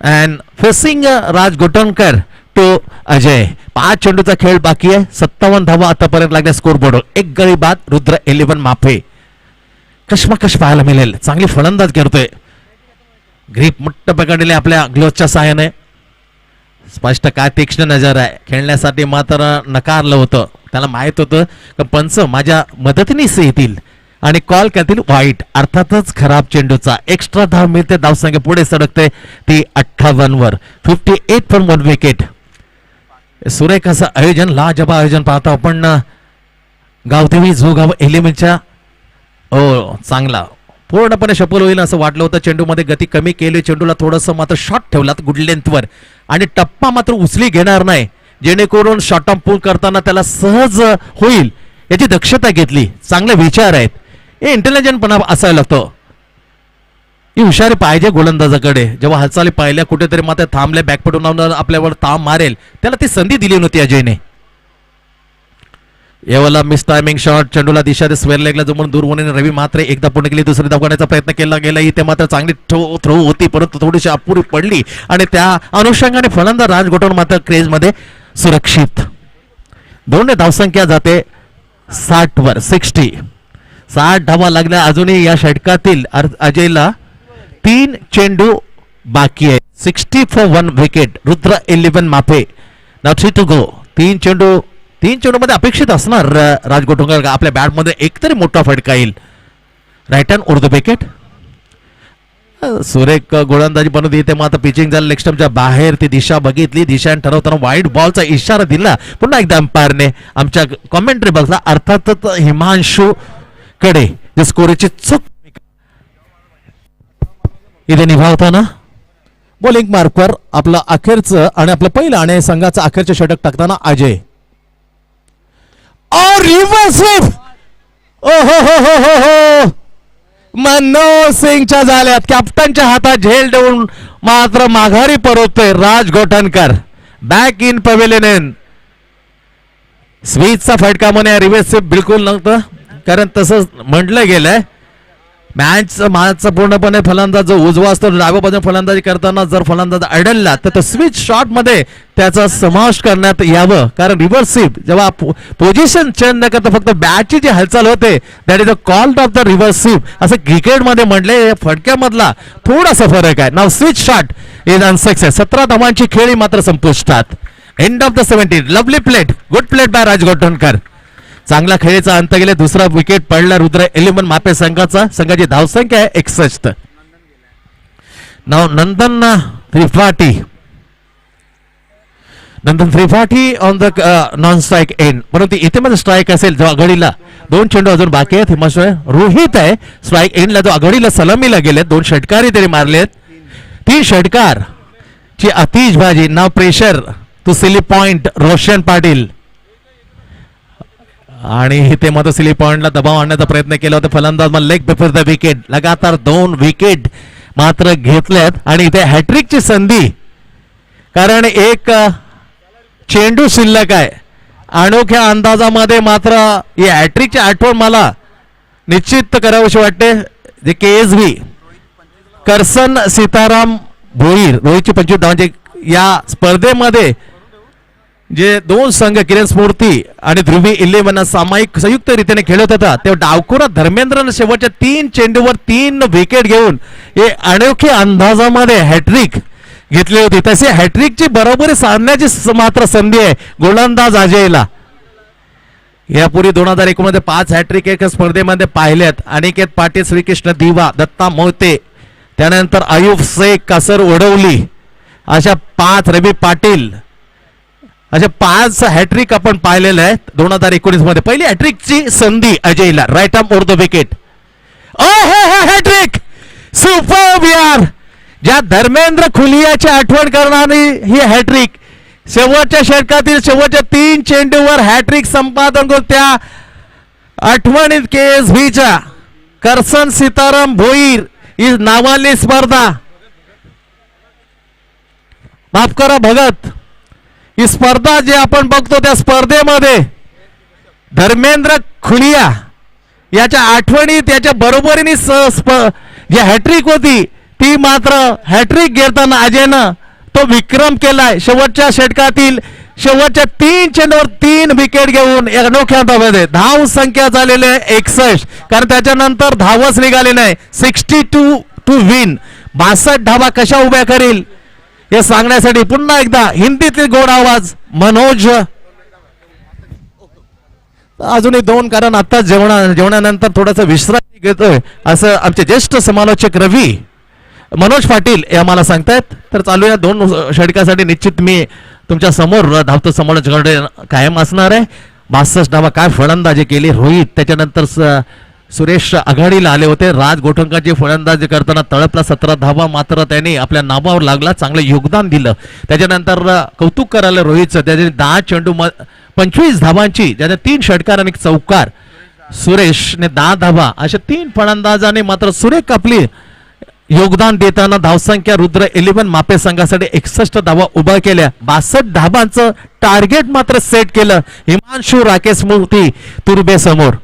and facing Raj Gothankar to Ajay. 5 चेंडूचा खेळ बाकी आहे, 57 धावा आतापर्यंत लागल्या स्कोर बोर्डवर. एक गडी बाद रुद्र 11 माफे. कशमकश पाहायला मिळेल, चांगली फलंदाज करतोय. ग्रीप मुट्ट पकडलेले आपल्या ग्लोव्हच्या साहाय्याने. स्पष्ट काय तीक्ष्ण नजर आहे. खेळण्यासाठी मात्र नकारलं होतं. त्याला माहित होतं की पंच माझ्या मदतीनेच येतील आणि कॉल करतील वाईट. अर्थातच खराब चेंडूचा एक्स्ट्रा धाव मिळते, धावसंख्या पुढे सरकते ती 58 वर. 58 फ्रॉम 1 विकेट. सुरेख असं आयोजन, लाजवाब आयोजन पाहतो आपण गावदेवी झोगाव एलिमेंटच्या. ओ चांगला, पूर्णपणे सफल होईल असं वाटलं होतं. चेंडूमध्ये गती कमी केली, चेंडूला थोडंसं मात्र शॉट ठेवला गुड लेंथवर आणि टप्पा मात्र उचली घेणार नाही, जेणेकरून शॉर्ट ऑफ पूल करताना त्याला सहज होईल याची दक्षता घेतली. चांगले विचार आहेत, हे इंटेलिजंटपणा असायला लागतो. ही हुशारी पाहिजे गोलंदाजाकडे. जेव्हा हालचाली पाहिल्या कुठेतरी मात्र थांबले, बॅकपटून आपल्यावर ताम मारेल, त्याला ती संधी दिली नव्हती अजयने. यावेळेला मिस टायमिंग शॉट, चेंडूला दिशा स्वेअर लेगला जमून दूरवणे रवी मात्र एकदा पूर्ण केली, दुसरी धाव करण्याचा प्रयत्न केला गेला. इथे मात्र चांगली थ्रो होती, परंतु थोडीशी अपुरी पडली आणि त्या अनुषंगाने फलंदाज राज गोठण मात्र क्रेज मध्ये सुरक्षित. 2 धावसंख्या जाते 60 वर. 60 धावा लागल्या अजूनही या षटकातील. अजयला 3 चेंडू बाकी आहे. 60 फॉर 1 विकेट. रुद्र 11 माफे. Now 3 to go. 3 चेंडू मध्ये अपेक्षित असणार राज गोठणकर आपल्या बॅटमध्ये एकतरी मोठा फटका येईल. Right hand over the wicket. सुरेख गोलंदाजी बनवत इथे मात्र पिचिंग झालं लेग स्टंपच्या बाहेर. ती दिशा बघितली, दिशा ठरवताना वाईट बॉलचा इशारा दिला पुन्हा एकदा अंपायरने आमच्या कॉमेंट्री बॉक्सला. अर्थातच हिमांशू कडे जे स्कोरची चूक इथे निभावताना बॉलिंग मार्कवर आपलं अखेरचं आणि आपलं पहिलं आणि संघाचं अखेरचं षटक टाकताना अजय. और रिव्हर्स स्वीप. ओ हो हो हो हो हो मनोज सिंगच्या झाल्यात. कॅप्टनच्या हातात झेल देऊन मात्र माघारी परततोय Raj Gothankar. Back in pavilion. स्वीचचा फटका म्हणे, रिव्हर्स स्वीप बिलकुल नव्हतं, कारण तसं म्हटलं गेलंय. मॅचचा पूर्णपणे फलंदाज जो उजवा असतो डाव्या बाजूने फलंदाजी करताना जर फलंदाज अडलला तर तो स्विच शॉट मध्ये त्याचा समावेश करण्यात यावं, कारण रिव्हर्स स्वीप जेव्हा पोझिशन चेंज न करता फक्त बॅटची जी हालचाल होते that is a call off the reverse sweep असं क्रिकेटमध्ये म्हटले. फटक्यामधला थोडासा फरक आहे. नाव स्विच शॉट इज अनसक्सेस. 17 धावांची खेळी मात्र संपुष्टात. End of the 70. Lovely played, good played by Raj Gothankar. चांगला खेळीचा अंत गेले. दुसरा विकेट पडला रुद्र 11 मापे संघाचा. संघाची धावसंख्या आहे 61. नाव Nandan Tripathi. Nandan Tripathi on the non strike end. परंतु इथे मध्ये स्ट्राईक असेल जो आघाडीला 2 चेंडू अजून बाकी आहेत. हिमाश्वय रोहित आहे स्ट्राईक एंडला जो आघाडीला सलामीला गेले. 2 षटकारी तरी मारलेत. 3 षटकार ची आतिषबाजी. नाव pressure to silly point Roshan Patil. आणि इथे मात्र सिली पॉइंटला दबाव आणण्याचा प्रयत्न केला होता फलंदाज लेग बिफोर द विकेट. लगातार 2 विकेट मात्र घेतल्यात आणि इथे हॅट्रिकची संधी, कारण एक चेंडू शिल्लक आहे. अनोख्या अंदाजामध्ये मात्र ही हॅट्रिकची आठवण मला निश्चित करावीशी वाटते. जे KSB करसन सीताराम भोईर रोहितची 25 धावांचे या स्पर्धेमध्ये जे 2 संघ किरण स्फूर्ती आणि ध्रुवी 11 सामायिक संयुक्त रीतीने खेळत होता तेव्हा डावखुरा धर्मेंद्रनं शेवटच्या 3 चेंडूवर 3 विकेट घेऊन हे अनोख्या अंदाजामध्ये हॅट्रिक घेतली होती. तशी हॅट्रिकची बरोबरी साधण्याची मात्र संधी आहे गोलंदाज अजयला. यापूर्वी 2019 मध्ये 5 हॅट्रिक एका स्पर्धेमध्ये पाहिल्यात. अनिकेत पाटील, श्रीकृष्ण दिवा, दत्ता मोहिते, त्यानंतर आयुब शेख, कासर ओढवली, अशा 5 रवी पाटील, अशा 5 हॅट्रिक आपण पाहिलेले आहेत 2019 मध्ये. पहिली हॅट्रिकची संधी अजयला. Right arm over the wicket. Hat trick super यार. ज्या धर्मेंद्र खुलियाची आठवण करणारी ही हॅट्रिक. शेवटच्या षटकातील शेवटच्या 3 चेंडूवर हॅट्रिक संपादन करून त्या आठवणीत KSBच्या करसन सीताराम भोईर ही नावाली स्पर्धा, माफ करा भगत, ही स्पर्धा जे आपण बघतो त्या स्पर्धेमध्ये धर्मेंद्र खुलिया याच्या आठवणीत याच्या बरोबरीने जी हॅट्रिक होती ती मात्र हॅट्रिक घेताना अजयनं तो विक्रम केलाय. शेवटच्या षटकातील शेवटच्या 3 चेंडूवर 3 विकेट घेऊन अनोख्या धावामध्ये धाव संख्या झालेले 61, कारण त्याच्यानंतर धावच निघाले नाही. 62 टू विन. 62 धावा कशा उभ्या करील हे सांगण्यासाठी पुन्हा एकदा हिंदीतील गोड आवाज मनोज. अजूनही 2, कारण आता जेवणानंतर थोडासा विश्रांती घेतोय असं आमचे ज्येष्ठ समालोचक रवी मनोज पाटील हे आम्हाला सांगतायत. तर चालूया 2 षटकासाठी निश्चित मी तुमच्या समोर धावतो समालोचक कायम असणार आहे. 62 धावा काय फलंदाजी केली रोहित. त्याच्यानंतर सुरेश आघाडीला आले होते. राज गोठणकरची फलंदाजी करताना तळपला 17 धावा मात्र त्यांनी आपल्या नावावर लागला. चांगलं योगदान दिलं. त्याच्यानंतर कौतुक करायला रोहितचं. त्याने 10 चेंडू 25 धावांची, ज्याने 3 षटकार आणि 1 चौकार. सुरेशने 10 धावा. अशा 3 फलंदाजाने मात्र सुरेख आपली योगदान देताना धावसंख्या रुद्र 11 मापे संघासाठी 61 धावा उभा केल्या. 62 धावांचं टार्गेट मात्र सेट केलं हिमांशू राकेश मूर्ती तुर्बे समोर.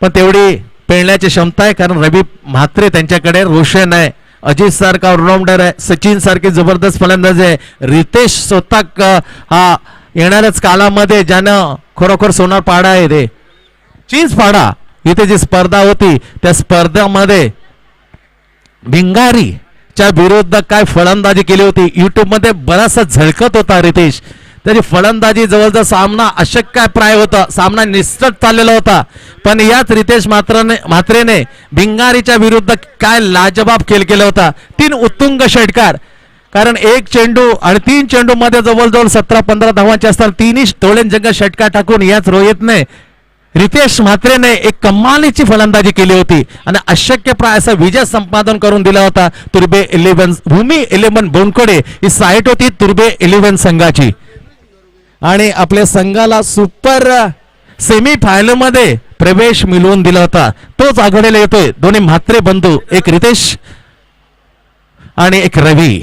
पण तेवढी पेळण्याची क्षमता आहे, कारण रवी म्हात्रे त्यांच्याकडे, रोशन आहे, अजित सारखा ऑलराऊंडर आहे, सचिन सारखे जबरदस्त फलंदाज आहे, रितेश स्वतः हा येणाऱ्याच काळामध्ये ज्यानं खरोखर सोनार पाडा आहे ते चीज पाडा. इथे जी स्पर्धा होती त्या स्पर्धेमध्ये भिंगारीच्या विरुद्ध काय फलंदाजी केली होती. युट्यूब मध्ये बराचसा झळकत होता रितेश. त्याची फलंदाजी जवळजवळ सामना अशक्य प्राय होता. सामना निश्चित चाललेला होता. पण याच रितेश म्हात्रेने भिंगारीच्या विरुद्ध काय लाजबाब खेळ केला होता. 3 उत्तुंग षटकार, कारण 1 चेंडू आणि 3 चेंडू मध्ये जवळजवळ 17-15 धावांचे असतात. 3ही टोळेंजंग षटकार टाकून याच रोहितने रितेश म्हात्रेने एक कमालीची फलंदाजी केली होती आणि अशक्य प्राय असा विजय संपादन करून दिला होता. तुर्बे 11 भूमी 11 बोनकडे ही साईट होती तुर्बे 11 संघाची. आणि आपल्या संघाला सुपर सेमी फायनल मध्ये प्रवेश मिळवून दिला होता. तोच आघाडीला येतोय. दोन्ही म्हात्रे बंधू, एक रितेश आणि एक रवी.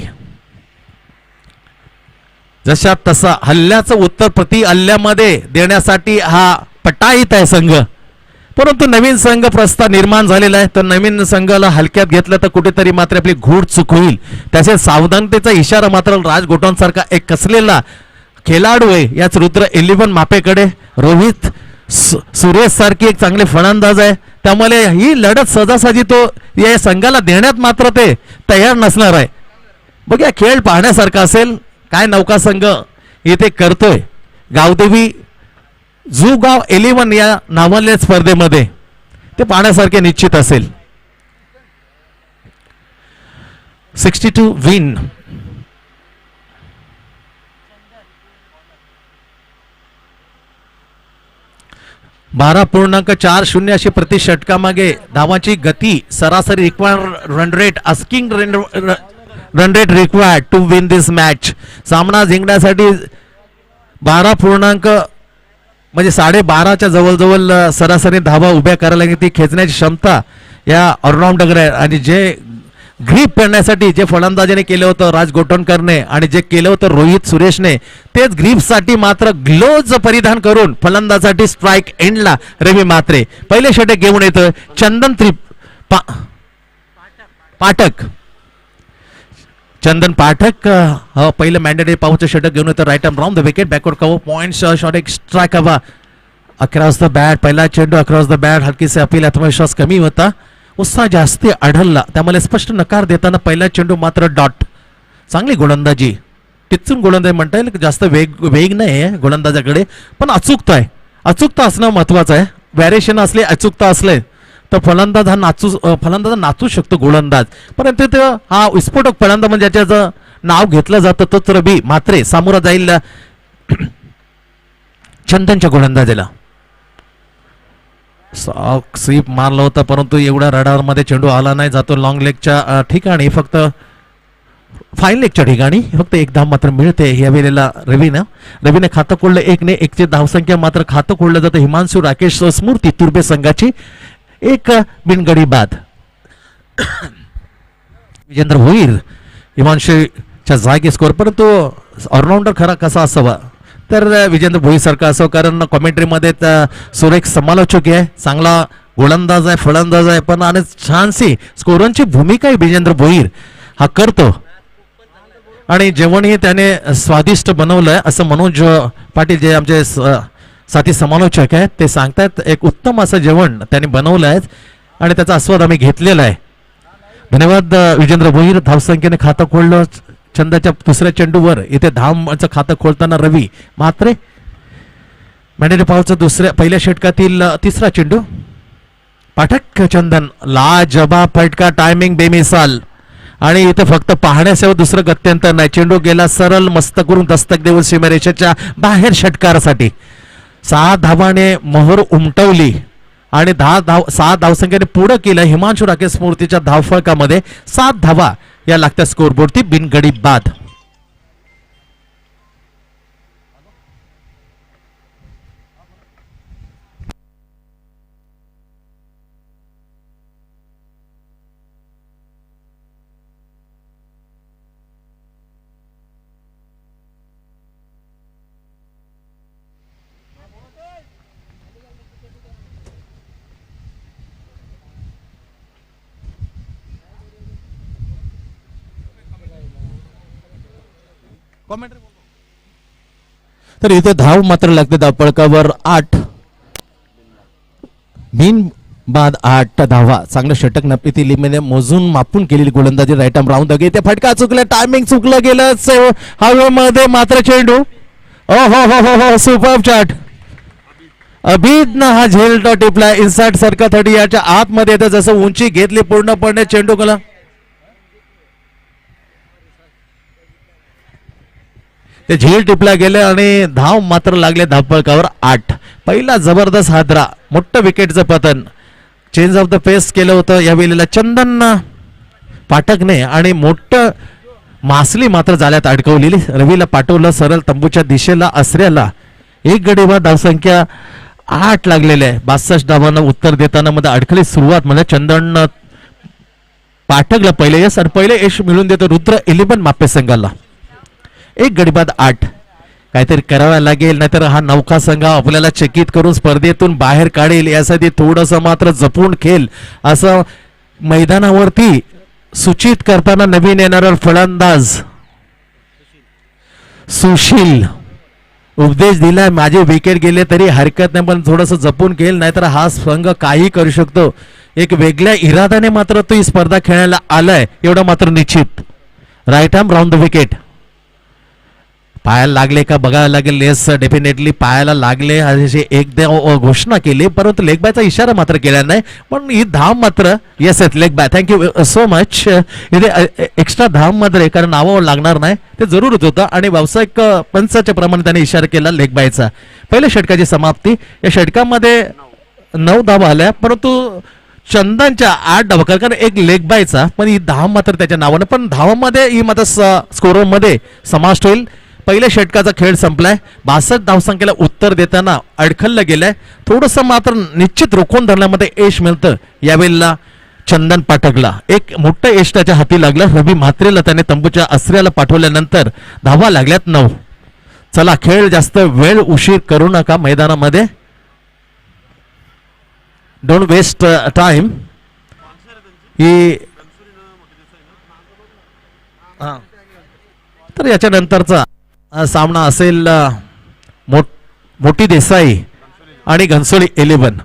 जशा तसा हल्ल्याचं उत्तर प्रति हल्ल्यामध्ये देण्यासाठी हा पटाईत आहे संघ. परंतु नवीन संघ प्रस्ताव निर्माण झालेला आहे, तर नवीन संघाला हलक्यात घेतलं तर कुठेतरी मात्र आपली घूड चूक होईल. त्याचे सावधानतेचा इशारा मात्र राज गोटॉनसारखा एक कसलेला खेळाडू आहे याच रुद्र 11 मापेकडे. रोहित सुरेश सारखी एक चांगले फलंदाज आहे, त्यामुळे ही लढत सहजासहजी तो या संघाला देण्यात मात्र ते तयार नसणार आहे. बघा खेळ पाहण्यासारखा असेल. काय नौका संघ इथे करतोय गावदेवी जुगाव 11 या नावाल्या स्पर्धेमध्ये, ते पाहण्यासारखे निश्चित असेल. 62 विन. .40 अशी प्रति षटकामागे धावांची गती, सरासरी required run rate, asking run rate required to win this match. सामना जिंकण्यासाठी 12 म्हणजे 12.5च्या जवळजवळ सरासरी धावा उभ्या करायला लागेल. ती खेचण्याची क्षमता या ऑलराऊंडर आहे. आणि जे ग्रीप करण्यासाठी जे फलंदाजीने केलं होतं राज गोटणकरने आणि जे केलं होतं रोहित सुरेशने, तेच ग्रीपसाठी मात्र ग्लोव्ज परिधान करून फलंदाजासाठी स्ट्राईक एंडला रवी मात्रे पहिले षटक घेऊन येतं. चंदन पाठक पहिलं मॅन्डेटरी पाऊचं षटक घेऊन येतं. Right arm round the wicket, backward cover point shot, एक स्ट्राईक हवा अक्रॉस द बॅट. पहिला चेंडू अक्रॉस द बॅट, हलकीसे अपील, आत्मविश्वास कमी होता, उत्साह जास्ती आढळला, त्यामुळे स्पष्ट नकार देताना पहिला चेंडू मात्र डॉट. चांगली गोलंदाजी, टिचून गोलंदाजी म्हणता येईल. जास्त वेग नाही आहे गोलंदाजाकडे, पण अचूकता आहे. अचूकता असणं महत्वाचं आहे. व्हॅरिएशन असले, अचूकता असले तर फलंदाज नाचू शकतो गोलंदाज. परंतु ते हा विस्फोटक फलंदाज म्हणजे ज्याचं नाव घेतलं जातं तोच रवी मात्रे सामोरा जाईल चंदनच्या गोलंदाजीला. स्वीप मारला होता, परंतु एवढ्या रडारमध्ये चेंडू आला नाही. जातो लॉंग लेगच्या ठिकाणी, फक्त फाईन लेगच्या ठिकाणी फक्त एक धाव मात्र मिळते या वेळेला. रवीने खातं खोललं 1-1ची धावसंख्या मात्र खातं खोललं जातं. हिमांशू राकेश स्मृती तुर्बे संघाची एक बिनगडी बाद. विजेंद्र भोईर हिमांशूच्या जागी स्कोर, परंतु ऑलराऊंडर खरा कसा असावा तर विजेंद्र भोईर सारखा असावं. कारण कॉमेंट्रीमध्ये सुरेख समालोचक आहे, चांगला गोलंदाज आहे, फलंदाज आहे, पण आणि छानशी स्कोररची भूमिका आहे विजेंद्र भोईर हा करतो. आणि जेवणही त्याने स्वादिष्ट बनवलंय असं मनोज पाटील जे आमचे साथी समालोचक आहेत ते सांगतात. एक उत्तम असं जेवण त्याने बनवलं आहे आणि त्याचा आस्वाद आम्ही घेतलेला आहे. धन्यवाद विजेंद्र भोईर. धावसंख्येने खातं खोललं चंदाच्या दुसऱ्या चेंडूवर. इथे धावचं खातं खोलताना रवी मात्रे. मॅन्डेटरी पावचं पहिल्या षटकातील तिसरा चेंडू. पाठक चंदन, लाजवाब फटका, टायमिंग बेमिसाल. आणि इथे फक्त पाहण्याशिवाय दुसरं गत्यंतर नाही. चेंडू गेला सरळ मस्त करून दस्तक देऊन सीमारेषेच्या बाहेर षटकारासाठी. 6 धावाने मोहर उमटवली आणि 6 धावसंख्येने पुढे केलं. हिमांशू राकेश स्मृतीच्या धावफळकामध्ये 7 धावा या लागत्या स्कोरबोर्डची बिनगडी बाद. तर इथे धाव मात्र लागते धावपळकावर 8 बिन बाद 8 धावा. चांगलं षटक नपीती लिमेने मोजून मापून केलेली गोलंदाजी. राईट आर्म राऊंड इथे फटका चुकला, टायमिंग चुकलं गेलं हवेमध्ये मात्र चेंडू. ओ हो हो हो हो सुपर शॉट. अभिज्ञ हा झेल टिपला इनसाइड सर्कल 30 याच्या आतमध्ये येतं. जसं उंची घेतली पूर्णपणे चेंडू गेला. ते झेल टिपला गेले आणि धाव मात्र लागले धावपळकावर 8. पहिला जबरदस्त हादरा, मोठं विकेटचं पतन. चेंज ऑफ द पेस केलं होतं या वेळेला चंदन पाठकने आणि मोठं मासली मात्र जाळ्यात अडकवलेली. रवीला पाठवलं सरळ तंबूच्या दिशेला आसऱ्याला. एक गडीवर धावसंख्या 8 लागलेले आहे. 62 धावांना उत्तर देताना मध्ये अडखळी सुरुवात म्हणजे चंदन पाठकला पहिले यश मिळून देतो रुद्र 11 मापे संघाला. एक गडी बाद 8. काहीतरी करावं लागेल, नाहीतर हा नौका संघ आपल्याला चकित करून स्पर्धेतून बाहेर काढेल. यासाठी थोडंसं मात्र जपून खेळ असं मैदानावरती सूचित करताना नवीन येणारा फलंदाज सुशील उपदेश दिलाय. माझे विकेट गेले तरी हरकत नाही, पण थोडंसं जपून खेळ, नाहीतर हा संघ काही करू शकतो. एक वेगळ्या इराद्याने मात्र तो ही स्पर्धा खेळायला आलाय एवढं मात्र निश्चित. Right arm round the wicket. पायाला लागले का बघायला लागेल. येस डेफिनेटली पायाला लागले अशी एकदा घोषणा केली, परंतु लेग बायचा इशारा मात्र केला नाही. पण ही धाव मात्र yes leg bye. Thank you so much. इथे एक्स्ट्रा धाव मात्र कारण नावावर लागणार नाही ते जरूरच होतं आणि व्यावसायिक पंचाच्या प्रमाणे त्याने इशारा केला लेग बायचा. पहिल्या षटकाची समाप्ती. या षटकामध्ये 9 धावा आल्या, परंतु चंदनच्या 8 धावा, कारण एक लेग बायचा, पण ही धाव मात्र त्याच्या नावाने, पण धावामध्ये ही मात्र स्कोर मध्ये समाविष्ट होईल. पहिल्या षटकाचा खेळ संपलाय. 62 धावसंख्येला उत्तर देताना अडखल्लं गेलंय. थोडंसं मात्र निश्चित रोखून धरण्यामध्ये यश मिळतं यावेळेला चंदन पाठकला. एक मोठं यश त्याच्या हाती लागलं. रवी म्हात्रेला त्याने तंबूच्या आश्रयाला पाठवल्यानंतर धावा लागल्यात 9. चला खेळ जास्त वेळ उशीर करू नका मैदानामध्ये. Don't waste time. ही तर याच्यानंतरचा सामना असेल मोठी देसाई आणि घनसोली 11.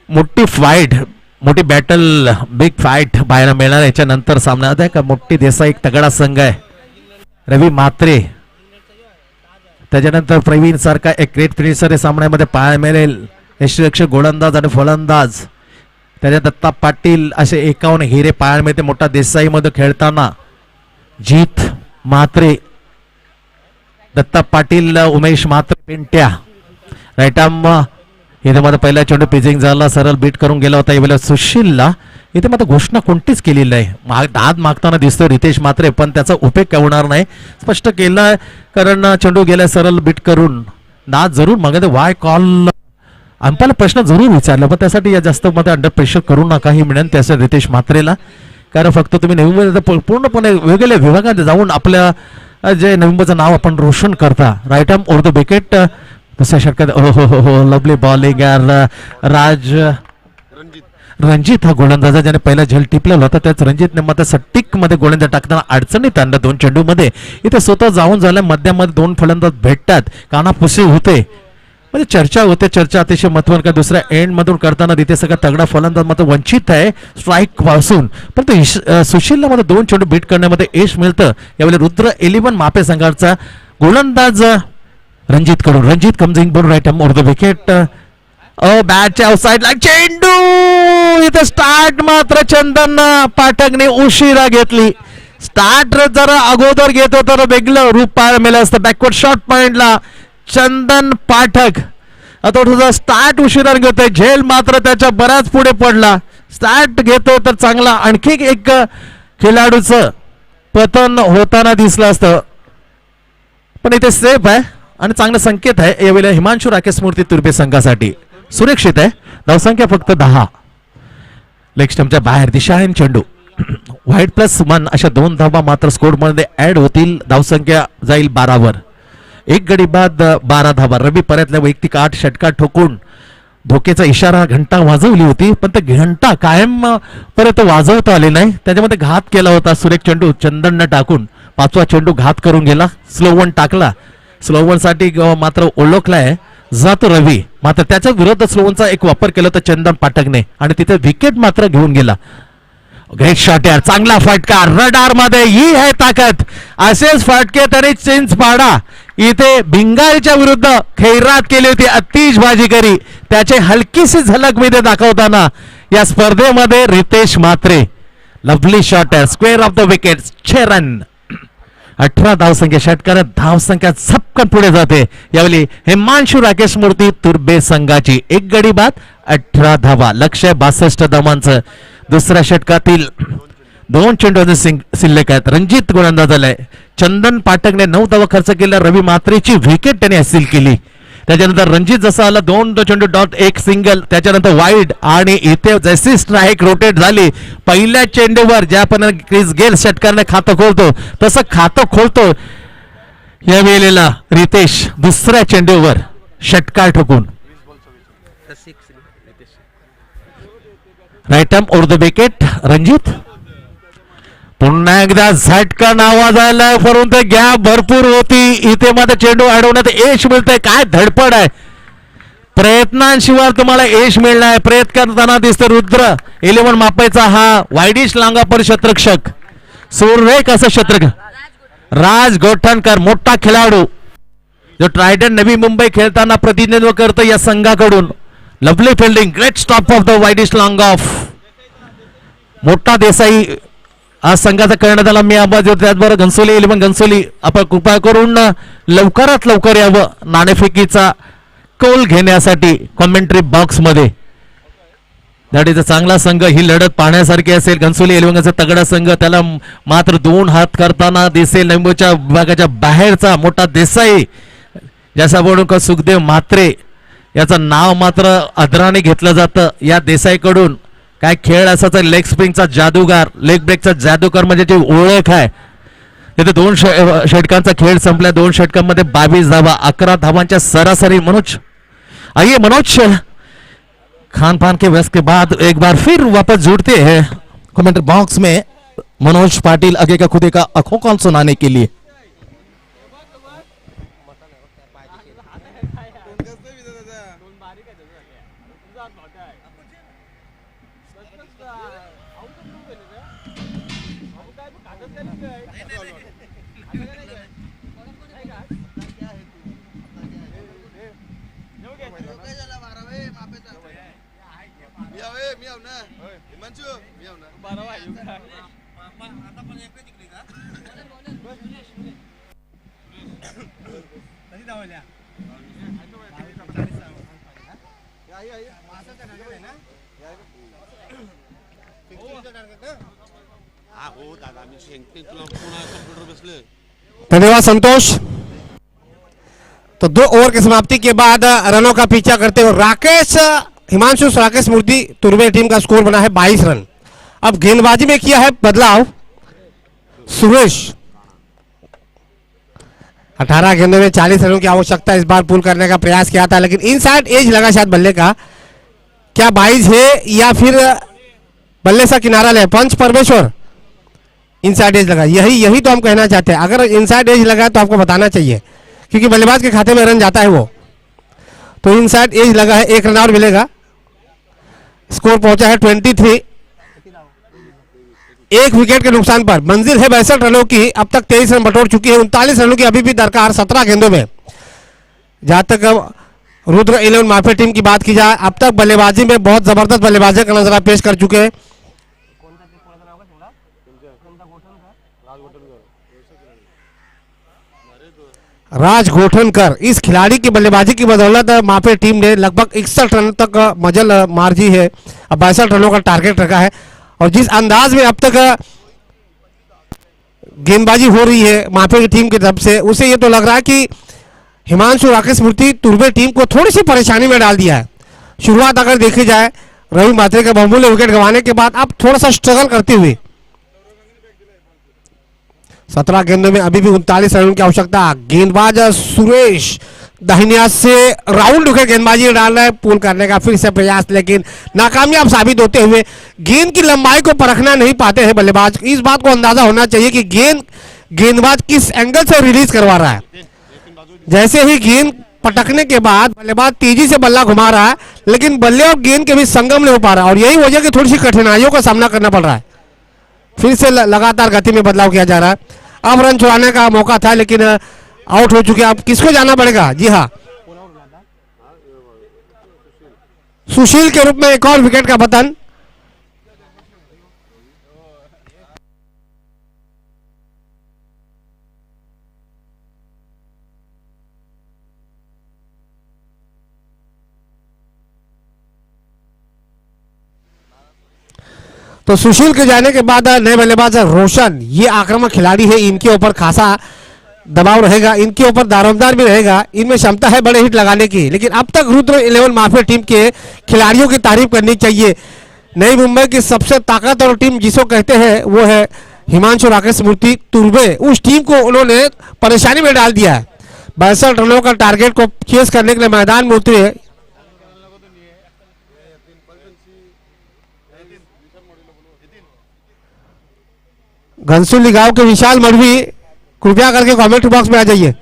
मोठी फाईट, मोठी बॅटल, बिग फाईट पाहायला मिळणार याच्यानंतर सामन्यात आहे का. मोठी देसाई एक तगडा संघ आहे. रवी म्हात्रे त्याच्यानंतर प्रवीण सारखा एक ग्रेट फिनिशर या सामन्यामध्ये पाहायला मिळेल. यष्टीरक्षक गोलंदाज आणि फलंदाज त्याच्या दत्ता पाटील असे 51 हिरे पाहायला मिळते. मोठा देसाई मध्ये खेळताना जीत म्हात्रे, दत्ता पाटील, उमेश म्हात्रे, पिंट्या. राईट आर्म इथे मात्र पहिला चेंडू पिचिंग झाला, सरळ बीट करून गेला होता यावेळेला सुशीलला. इथे मात्र घोषणा कोणतीच केलेली नाही. दाद मागताना दिसतोय रितेश म्हात्रे, पण त्याचा उपयोग काय होणार नाही स्पष्ट केला, कारण चेंडू गेला सरळ बीट करून. दाद जरूर मागत वाय कॉल अंपाला प्रश्न जरूर विचारला, पण त्यासाठी या जास्त मध्ये अंडर प्रेशर करू नका ही मिळेल त्याच्या रितेश म्हात्रेला. कारण फक्त तुम्ही नवीन पूर्णपणे वेगवेगळ्या विभागात जाऊन आपल्या जे नवीनचं नाव आपण रोशन करता. Right arm over the wicket. दुसऱ्या षटकात हो लवली बॉलिंग राज रणजित हा गोलंदाज ज्याने पहिला झेल टिपलेला होता. त्याच रणजितने मात्र सट्टिक मध्ये गोलंदाज टाकताना अडचणीत आणलं 2 चेंडू मध्ये. इथे स्वतः जाऊन झाल्या मध्यामध्ये 2 फलंदाज भेटतात, कानापुसी होते, म्हणजे चर्चा होते. चर्चा अतिशय महत्वाची का दुसऱ्या एंड मधून करताना तिथे सगळा तगडा फलंदाज मात्र वंचित आहे स्ट्राईक पासून. परंतु सुशीलला मात्र 2 चेंडू बीट करण्यामध्ये यश मिळतं. यावेळी रुद्र 11 मापे संघाचा गोलंदाज रणजित कडून. रणजित कमजिंग bowl right arm over the wicket. बॅटच्या आउटसाइड ला चेंडू. इथे स्टार्ट मात्र चंदन पाठकने उशिरा घेतली. स्टार्ट जरा अगोदर घेत होता तर वेगळं रूप पाहायला मिळालं असतं. बॅकवर्ड शॉट पॉइंटला चंदन पाठक आता तुझा स्टार्ट उशिरा घेतोय. झेल मात्र त्याच्या बराच पुढे पडला. स्टार्ट घेतोय तर चांगला आणखी एक खेळाडूचं पतन होताना दिसलं असतं, पण इथे सेफ आहे आणि चांगला संकेत आहे. यावेळेला हिमांशू राकेश मूर्ती तुर्बे संघासाठी सुरक्षित आहे. धावसंख्या फक्त 10. लेग स्टंपच्या बाहेर दिशाहीन चेंडू. व्हाईट +1 अशा 2 धावा मात्र स्कोर मध्ये ऍड होतील. धावसंख्या जाईल 12 वर. 1 गडी बाद 12 धावा. रवी परतल्या वैयक्तिक 8 षटकार ठोकून धोक्याचा इशारा घंटा वाजवली होती, पण ते घंटा कायम परत वाजवता आले नाही. त्याच्यामध्ये घात केला होता. सुरेख चेंडू चंदननं टाकून 5वा चेंडू घात करून गेला. स्लो वन टाकला. स्लो वन साठी मात्र ओळखलाय जातो रवी, मात्र त्याच्या विरोधात स्लो वनचा एक वापर केला होता चंदन पाठकने आणि तिथे विकेट मात्र घेऊन गेला. ग्रेट शॉट यार, चांगला फटका. रडार मध्ये ही आहे ताकद. असेच फटके तरी चिंच पाडा. इथे भिंगारीच्या विरुद्ध खैरात केली होती अतिश बाजीकरी. त्याचे हलकीशी झलक मध्ये दाखवताना या स्पर्धेमध्ये रितेश म्हात्रे. लवली शॉट आहे. Square of the wicket. 6 run. 18 धावसंख्या. षटकारात धावसंख्या झपकन पुढे जाते. यावेळी हिमांशू राकेश मूर्ती तुर्बे संघाची 1 गडी बाद 18 धावा. लक्ष्य 62 धावांचं. दुसऱ्या षटकातील 2 चेंडू शिल्लक आहेत. रणजित गोलंदाज आलाय. चंदन पाठकने 9 धावा खर्च केल्या. रवी म्हात्रेची विकेट त्याने हासिल केली. त्याच्यानंतर रणजित जसं आला 2 चेंडू डॉट 1 सिंगल, त्याच्यानंतर वाईड. आणि इथे जशी स्ट्राईक रोटेट झाली पहिल्या चेंडूवर, ज्याप्रमाणे क्रिस गेल षटकाराने खातं खोलतो तसं खातं खोलतो या वेळेला रितेश दुसऱ्या चेंडूवर षटकार ठोकून. Right arm over the wicket Ranjit. पुन्हा एकदा झटकन आवाज आला, परंतु गॅप भरपूर होती. इथे मात्र चेंडू अडवण्यात यश मिळतंय. काय धडपड आहे, प्रयत्नांशिवाय तुम्हाला यश मिळणार. प्रयत्न करताना दिसतं रुद्र 11 मापायचा हा वायडिश लांगा परिक्षेत्ररक्षक, सुरेख असं क्षेत्र. राज गोठणकर मोठा खेळाडू जो ट्रायडन नवी मुंबई खेळताना प्रतिनिधित्व करतो या संघाकडून. Lovely fielding, great stop of the wide-ish long of. मोठा देसाई आज संघाचा करण्यात आला. मी आवाज देतो. त्याचबरोबर घनसोली 11 घनसोली आपण कृपा करून लवकरात लवकर यावं नाणेफेकीचा कौल घेण्यासाठी कॉमेंट्री बॉक्स मध्ये. दॅट इज अ चांगला संघ, ही लढत पाहण्यासारखी असेल. घनसोली 11चा तगडा संघ, त्याला मात्र 2 हात करताना दिसेल लिंबूच्या विभागाच्या बाहेरचा मोठा देसाई, ज्याचा बोलून सुखदेव म्हात्रे याचं नाव मात्र आदराने घेतलं जातं या देसाईकडून. काय खेळ असाचा, लेग स्प्रिंगचा जादूगार, लेग ब्रेकचा जादूगार म्हणजे जी ओळख आहे. तिथे 2 षटकांचा खेळ संपला. 2 षटकांमध्ये 22 धावा, 11 धावांच्या सरासरी. मनोज आइए मनोज, खान पान के व्यस्त के बाद एक बार फिर वापस जुड़ते हैं कमेंट्री बॉक्स में मनोज पाटिल आगे का खुदे का आंखों कॉल सुनाने के लिए. धन्यवाद संतोष. तो 2 ओवर की समाप्ति के बाद रनों का पीछा करते हुए हिमांशु राकेश मूर्ति तुर्वे टीम का स्कोर बना है 22 रन. अब गेंदबाजी में किया है बदलाव सुरेश. 18 गेंदों में 40 रनों की आवश्यकता इस बार पूल करने का प्रयास किया था, लेकिन इनसाइड एज लगा शायद बल्ले का. क्या 22 है या फिर बल्ले सा किनारा ले? पंच परमेश्वर इनसाइड एज लगा, यही तो हम कहना चाहते हैं. अगर इनसाइड एज लगा तो आपको बताना चाहिए, क्योंकि बल्लेबाज के खाते में रन जाता है वो. तो इनसाइड एज लगा है, 1 रन और मिलेगा. स्कोर पहुंचा है 23. 1 विकेट के नुकसान पर मंजिल है 62 रनों की. अब तक 23 रन बटोर चुकी है. 39 रनों की अभी भी दरकार 17 गेंदों में. जहां तक रुद्र 11 माफे टीम की बात की जाए, अब तक बल्लेबाजी में बहुत जबरदस्त बल्लेबाजी का नजरा पेश कर चुके हैं. राज गोठनकर, इस खिलाड़ी की बल्लेबाजी की बदौलत माफे टीम ने लगभग 61 रन तक मजल मार जी है. अब 62 रनों का टारगेट रखा है. और जिस अंदाज में अब तक गेंदबाजी हो रही है माफे की टीम की तरफ से, उसे ये तो लग रहा है कि हिमांशु राकेश मूर्ति तुर्वे टीम को थोड़ी सी परेशानी में डाल दिया है. शुरुआत अगर देखी जाए रवि म्हात्रे के बहुमूल्य विकेट गंवाने के बाद अब थोड़ा सा स्ट्रगल करते हुए 17 गेंदों में अभी भी 39 रनों की आवश्यकता. गेंदबाज सुरेश दाहिने हाथ से राउंड होकर गेंदबाजी डाल रहा है पूल करने का फिर से प्रयास, लेकिन नाकामयाब साबित होते हुए. गेंद की लंबाई को परखना नहीं पाते हैं बल्लेबाज. इस बात को अंदाजा होना चाहिए कि गेंदबाज किस एंगल से रिलीज करवा रहा है. जैसे ही गेंद पटकने के बाद बल्लेबाज तेजी से बल्ला घुमा रहा है, लेकिन बल्ले और गेंद के बीच संगम नहीं हो पा रहा, और यही वजह कि थोड़ी सी कठिनाइयों का सामना करना पड़ रहा है. फिर से लगातार गति में बदलाव किया जा रहा है. अब रन छुड़ाने का मौका था, लेकिन आउट हो चुके. अब किसको जाना पड़ेगा? जी हाँ, सुशील के रूप में एक और विकेट का पतन. तो सुशील के जाने के बाद नए बल्लेबाज रोशन, ये आक्रामक खिलाड़ी है, इनके ऊपर खासा दबाव रहेगा, इनके ऊपर दारोमदार भी रहेगा, इनमें क्षमता है बड़े हिट लगाने की। लेकिन अब तक रुद्र 11 माफिया टीम के खिलाड़ियों की तारीफ करनी चाहिए। नई मुंबई की सबसे ताकतवर टीम जिसको कहते हैं वो है हिमांशु राकेश मूर्ति तुर्बे। उस टीम को उन्होंने परेशानी में डाल दिया है। 62 रनों का टारगेट को चेस करने के लिए मैदान में उतरे। घनसुली गांव के विशाल मड़वी कृपया करके कमेंट बॉक्स में आ जाइए।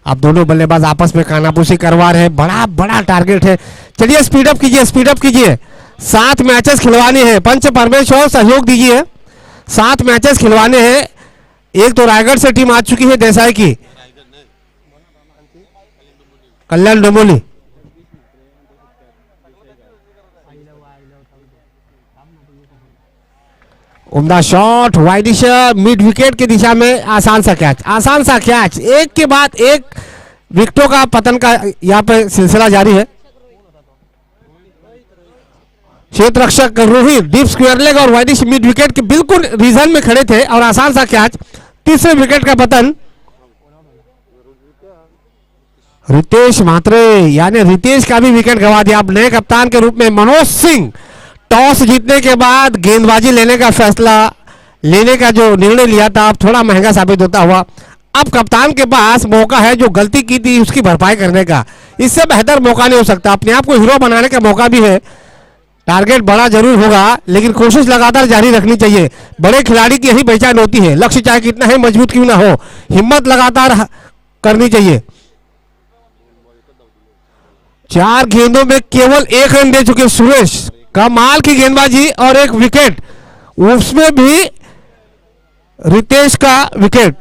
अब दोनों बल्लेबाज आपस में कानाफूसी करवा रहे हैं। बड़ा बड़ा टारगेट है। चलिए स्पीड अप कीजिए, स्पीड अप कीजिए। 7 मैचेस खिलवाने हैं। पंच परमेश्वर सहयोग दीजिए। 7 मैचेस खिलवाने हैं। एक तो रायगढ़ से टीम आ चुकी है देसाई की, कल्याण डोमोली। उम्दा शॉट वाइडिश मिड विकेट की दिशा में। आसान सा कैच, आसान सा कैच। एक के बाद एक विकेटों का पतन का यहाँ पे सिलसिला जारी है। क्षेत्र रक्षक रोहित डीप स्क्वायर लेग और वाइडिश मिड विकेट के बिल्कुल रीजन में खड़े थे और आसान सा कैच। तीसरे विकेट का पतन रितेश म्हात्रे, यानी रितेश का भी विकेट गंवा दिया। अब नए कप्तान के रूप में मनोज सिंह टॉस जीतने के बाद गेंदबाजी लेने का फैसला लेने का जो निर्णय लिया था अब थोड़ा महंगा साबित होता हुआ। अब कप्तान के पास मौका है जो गलती की थी उसकी भरपाई करने का। इससे बेहतर मौका नहीं हो सकता। अपने आप को हीरो बनाने का मौका भी है। टारगेट बड़ा जरूर होगा लेकिन कोशिश लगातार जारी रखनी चाहिए। बड़े खिलाड़ी की यही पहचान होती है। लक्ष्य चाहे कितना ही मजबूत क्यों ना हो, हिम्मत लगातार करनी चाहिए। 4 गेंदों में केवल 1 रन दे चुके सुरेश। कमाल की गेंदबाजी और एक विकेट, उसमें भी रितेश का विकेट।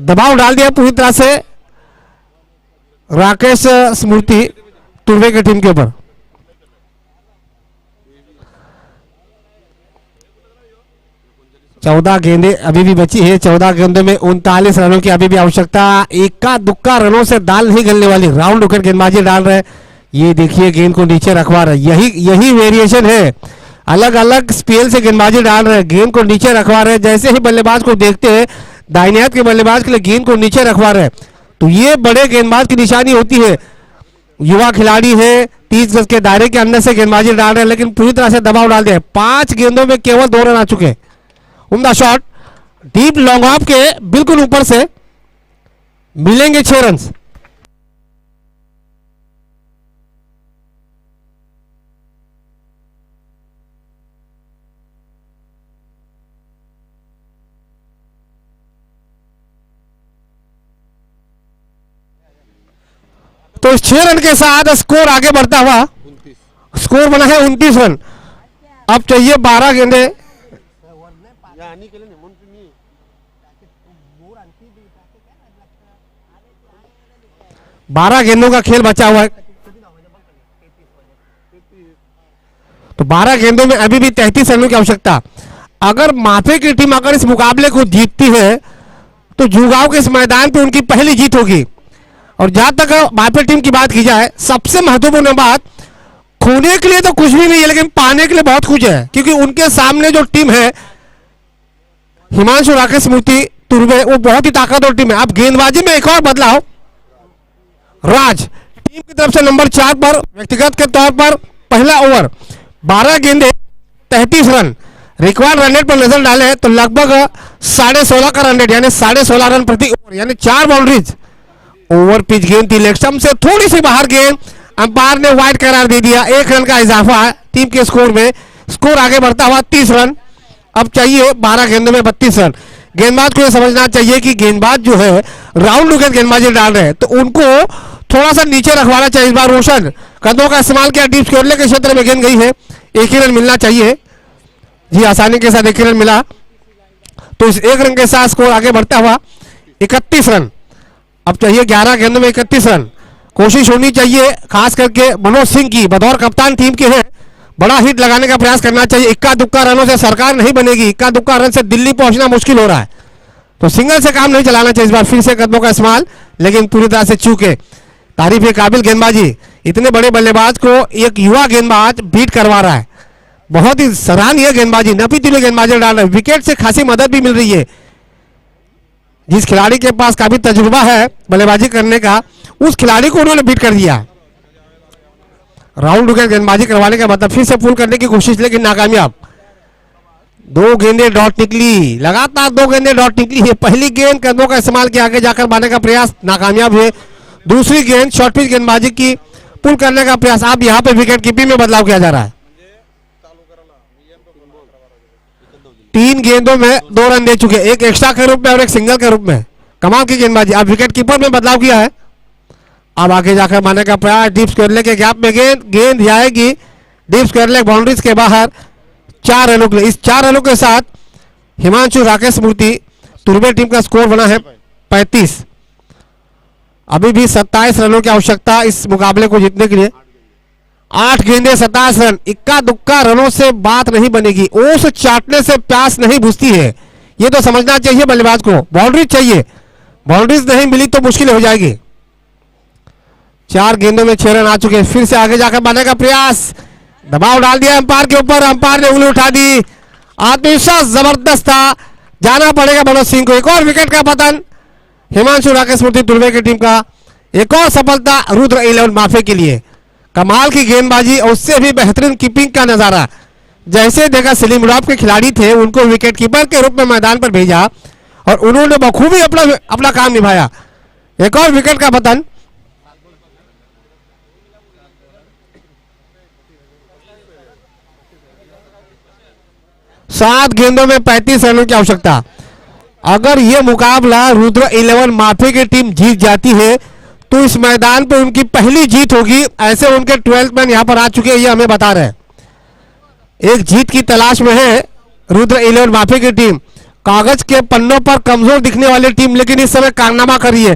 दबाव डाल दिया पूरी तरह से राकेश स्मृति तुर्वे की टीम के ऊपर। चौदह गेंदें अभी भी बची है। 14 गेंदों में 39 रनों की अभी भी आवश्यकता। इक्का दुक्का रनों से दाल नहीं गलने वाली राउंड विकेट गेंदबाजी डाल रहे। ये देखिए गेंद को नीचे रखवा रहे। यही वेरिएशन है। अलग अलग स्पेल से गेंदबाजी डाल रहे हैं। गेंद को नीचे रखवा रहे हैं। जैसे ही बल्लेबाज को देखते हैं दाहिने हाथ के बल्लेबाज के लिए गेंद को नीचे रखवा रहे हैं। तो ये बड़े गेंदबाज की निशानी होती है। युवा खिलाड़ी है, 30 गज के दायरे के अंदर से गेंदबाजी डाल रहे हैं लेकिन पूरी तरह से दबाव डाल दिया। 5 गेंदों में केवल 2 रन आ चुके। उम्दा शॉट डीप लॉन्ग ऑफ के बिल्कुल ऊपर से मिलेंगे 6 रन। तो इस 6 रन के साथ स्कोर आगे बढ़ता हुआ स्कोर बना है 29 रन। अब चाहिए 12 गेंदे। 12 गेंदों का खेल बचा हुआ है। तो 12 गेंदों में अभी भी 33 रनों की आवश्यकता। अगर माफे की टीम अगर इस मुकाबले को जीतती है तो जुगांव के इस मैदान पे उनकी पहली जीत होगी। और जहां तक माफे टीम की बात की जाए, सबसे महत्वपूर्ण बात, खोने के लिए तो कुछ भी नहीं है लेकिन पाने के लिए बहुत कुछ है। क्योंकि उनके सामने जो टीम है हिमांशु राकेश मूर्ति तुर्वे, वो बहुत ही ताकतवर टीम है। अब गेंदबाजी में एक और बदलाव। राज टीम की तरफ से नंबर 4 पर व्यक्तिगत के तौर पर पहला ओवर 12 गेंदे 33 रन। रिक्वायर्ड रन रेट पर नजर डाले तो लगभग 16.5 का रन रेट, यानी 16.5 रन प्रति ओवर, यानी 4 बाउंड्रीज। ओवर पिच गेंद थी, लेग स्टंप से थोड़ी सी बाहर गेंद, अंपायर ने वाइड करार दे दिया। 1 रन का इजाफा है टीम के स्कोर में। स्कोर आगे बढ़ता हुआ 30 रन। अब चाहिए 12 गेंदों में 32 रन। गेंदबाज को यह समझना चाहिए कि गेंदबाज जो है राउंड विकेट गेंदबाजी डाल रहे हैं तो उनको थोड़ा सा नीचे रखवाना चाहिए। इस बार रोशन कदमों का इस्तेमाल किया, डीप स्क्वायर के क्षेत्र में गेंद गई है। 1 ही रन मिलना चाहिए। जी आसानी के साथ 1 ही रन मिला। तो इस 1 रन के साथ स्कोर आगे बढ़ता हुआ 31 रन। अब चाहिए 11 गेंदों में 31 रन। कोशिश होनी चाहिए खास करके मनोज सिंह की, बतौर कप्तान टीम के हैं, बड़ा हिट लगाने का प्रयास करना चाहिए। इक्का दुक्का रनों से सरकार नहीं बनेगी। इक्का दुक्का रन से दिल्ली पहुंचना मुश्किल हो रहा है। तो सिंगल से काम नहीं चलाना चाहिए। इस बार फिर से कदमों का इस्तेमाल, लेकिन पूरी तरह से चूके। तारीफ के काबिल गेंदबाजी। इतने बड़े बल्लेबाज को एक युवा गेंदबाज बीट करवा रहा है। बहुत ही सराहनीय गेंदबाजी, नपी तुले गेंदबाजी डाल रहा है। विकेट से खासी मदद भी मिल रही है। जिस खिलाड़ी के पास काफी तजुर्बा है बल्लेबाजी करने का, उस खिलाड़ी को उन्होंने बीट कर दिया। राउंड विकेट गेंदबाजी करवाने का मतलब फिर से पुल करने की कोशिश, लेकिन नाकामयाब। 2 गेंदें डॉट निकली, लगातार 2 गेंदें डॉट निकली है। पहली गेंद कंधों का इस्तेमाल किया, आगे जाकर मारने का प्रयास, नाकामयाब हुए। दूसरी गेंद शॉर्ट पिच गेंदबाजी की, पुल करने का प्रयास। अब यहाँ पे विकेट कीपिंग में बदलाव किया जा रहा है। 3 गेंदों में 2 रन दे चुके, एक एक्स्ट्रा के रूप में और एक सिंगल के रूप में। कमाल की गेंदबाजी। अब विकेट कीपर में बदलाव किया है। अब आगे जाकर मारने का प्रयास, डीप स्क्वायर के गैप में गेंद जाएगी डीप स्क्वायर बाउंड्रीज के बाहर। 4 रनों के लिए, इस 4 रनों के साथ हिमांशु राकेश मूर्ति तुर्बे टीम का स्कोर बना है 35। अभी भी 27 रनों की आवश्यकता इस मुकाबले को जीतने के लिए। 8 गेंदें 27 रन। इक्का दुक्का रनों से बात नहीं बनेगी, ओस चाटने से प्यास नहीं बुझती है, ये तो समझना चाहिए बल्लेबाज को। बाउंड्री चाहिए, बाउंड्रीज नहीं मिली तो मुश्किल हो जाएगी। 4 गेंदों में 6 रन आ चुके हैं। फिर से आगे जाकर मारने का प्रयास, दबाव डाल दिया अंपायर के ऊपर, अंपायर ने उंगली उठा दी। आत्मविश्वास जबरदस्त था, जाना पड़ेगा मनोज सिंह को। एक और विकेट का पतन हिमांशु राकेश मूर्ति तुर्बे की टीम का। एक और सफलता रुद्र 11 माफे के लिए। कमाल की गेंदबाजी और उससे भी बेहतरीन कीपिंग का नजारा। जैसे देखा सलीम रॉब के खिलाड़ी थे, उनको विकेट कीपर के रूप में मैदान पर भेजा और उन्होंने बखूबी अपना काम निभाया। एक और विकेट का पतन। सात गेंदों में 35 रनों की आवश्यकता। अगर यह मुकाबला रुद्र 11 माफे की टीम जीत जाती है तो इस मैदान पर उनकी पहली जीत होगी। ऐसे उनके 12th मैन यहां पर आ चुके हैं, ये हमें बता रहे हैं। एक जीत की तलाश में है रुद्र 11 माफे की टीम। कागज के पन्नों पर कमजोर दिखने वाली टीम, लेकिन इस समय कारनामा कर रही है।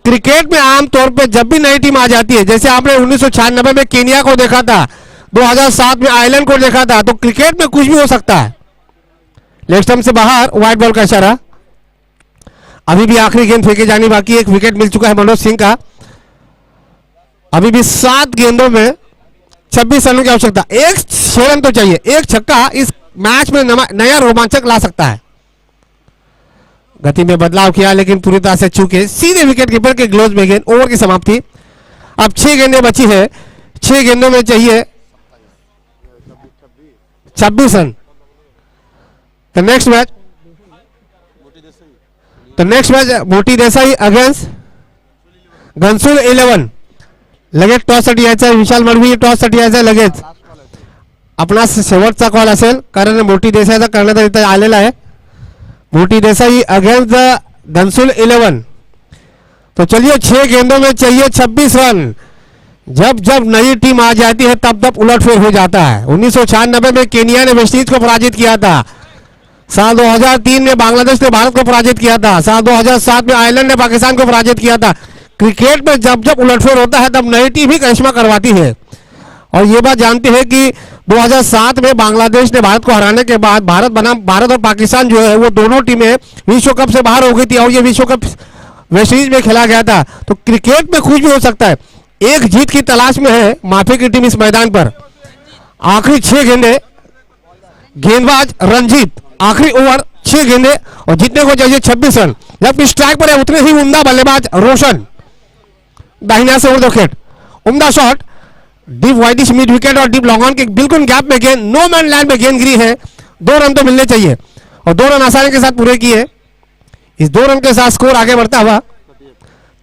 क्रिकेट में आमतौर पर जब भी नई टीम आ जाती है, जैसे आपने 1996 में केनिया को देखा था, 2007 में आयरलैंड को देखा था, तो क्रिकेट में कुछ भी हो सकता है। लेग स्टंप से बाहर, व्हाइट बॉल का इशारा। अभी भी आखिरी गेंद फेंके जानी बाकी। एक विकेट मिल चुका है मनोज सिंह का। अभी भी 7 गेंदों में 26 रनों की आवश्यकता। एक 6 रन तो चाहिए, एक छक्का इस मैच में नया रोमांचक ला सकता है। गति में बदलाव किया लेकिन पूरी तरह से चूके, सीधे विकेट कीपर के ग्लोव में गेंद। ओवर की समाप्ति। अब 6 गेंदें बची है, 6 गेंदों में चाहिए 26 रन। The next match मोटी देसाई अगेंस्ट घनसूल 11. लगेच टॉससाठी यायचा आहे. विशाल मडवी टॉससाठी यायचा आहे लगेच. आपला शेवटचा कॉल असेल कारण मोटी देसाईचा करण्यात इथे आलेला आहे. मोटी देसाई अगेंस्ट घनसूल 11. तो चलिए 6 गेंदों में चाहिए 26 रन. जब जब नई टीम आ जाती है तब तब उलटफेर हो जाता है. 1996 में केनिया ने वेस्टइंडीज को पराजित किया था. साल 2003 में बांग्लादेश ने भारत को पराजित किया था. साल 2007 में आयरलैंड ने पाकिस्तान को पराजित किया था. क्रिकेट में जब जब उलटफेर होता है तब नई टीम ही करिश्मा करवाती है. और ये बात जानते हैं कि 2007 में बांग्लादेश ने भारत को हराने के बाद भारत और पाकिस्तान जो है वो दोनों टीमें विश्व कप से बाहर हो गई थी और ये विश्व कप वेस्टइंडीज में खेला गया था. तो क्रिकेट में कुछ भी हो सकता है. एक जीत की तलाश में है माफी की टीम इस मैदान पर. आखिरी 6 गेंदे. गेंदबाज रंजीत. आखिरी ओवर 6 गेंदे और जीतने को चाहिए 26 रन. जबकि स्ट्राइक पर है उतने ही उम्दा बल्लेबाज रोशन. दाहिना से उर्दो खेट. उम्दा shot. Deep widish mid wicket और डीप लॉन्ग ऑन के बिल्कुल गैप में गेंद. नो मैन लैंड में गेंद गिरी है. 2 रन तो मिलने चाहिए और 2 रन आसानी के साथ पूरे किए. इस 2 रन के साथ स्कोर आगे बढ़ता हुआ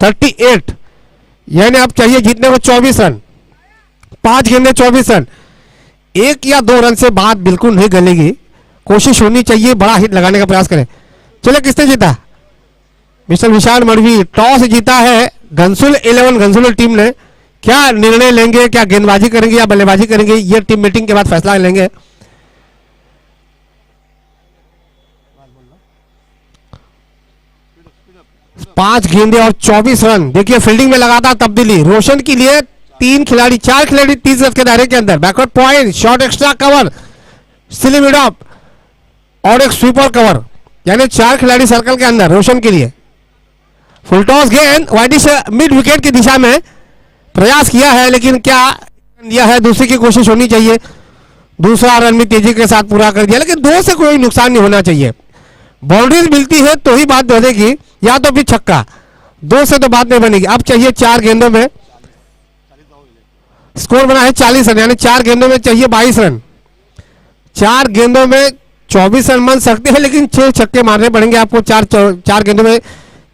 38. यानी अब चाहिए जीतने को 24 रन. 5 गेंदे 24 रन. 1 या 2 रन से बात बिल्कुल नहीं गलेगी. कोशिश होनी चाहिए, बड़ा हिट लगाने का प्रयास करें. चले किसने जीता? मिस्टर विशाल मडवी. टॉस जीता है घनसूल 11 घनसूल टीम ने. क्या निर्णय लेंगे, क्या गेंदबाजी करेंगे या बल्लेबाजी करेंगे, ये टीम मीटिंग के बाद फैसला लेंगे. पांच गेंदे और 24 रन. देखिए फील्डिंग में लगातार तब्दीली. रोशन के लिए 4 खिलाड़ी 30 रन के दायरे के अंदर. Backward point, short extra cover, slim mid of और एक स्वीपर कवर. यानी 4 खिलाड़ी सर्कल के अंदर रोशन के लिए. फुल टॉस गेंद वाइडिश मिड विकेट की दिशा में प्रयास किया है लेकिन क्या दिया है. दूसरी की कोशिश होनी चाहिए. दूसरा रन भी तेजी के साथ पूरा कर दिया लेकिन 2 से कोई नुकसान नहीं होना चाहिए. बाउंड्रीज मिलती है तो ही बात बनेगी. या तो फिर छक्का, 2 से तो बात नहीं बनेगी। अब चाहिए 4 गेंदों में, स्कोर बना है 40 रन, यानी 4 गेंदों में चाहिए 22 रन। 4 गेंदों में 24 रन बन सकते हैं, लेकिन 6 छक्के मारने पड़ेंगे आपको। 4 गेंदों में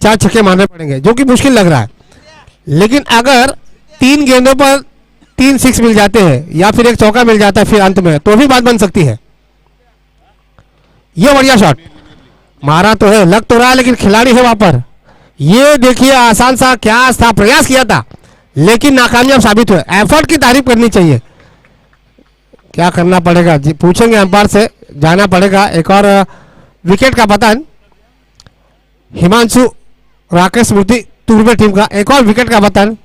4 छक्के मारने पड़ेंगे, जो कि मुश्किल लग रहा है। लेकिन अगर 3 गेंदों पर 3 6 मिल जाते हैं या फिर एक चौका मिल जाता है फिर अंत में, तो भी बात बन सकती है। ये बढ़िया शॉट मारा तो है, लग तो रहा है, लेकिन खिलाड़ी है वहां पर। ये देखिए आसान सा क्या था, प्रयास किया था लेकिन नाकामयाब साबित हुए। एफर्ट की तारीफ करनी चाहिए। क्या करना पड़ेगा जी, पूछेंगे अंपायर से, जाना पड़ेगा। एक और विकेट का पतन, हिमांशु राकेश मूर्ति तुर्बे टीम का एक और विकेट का पतन।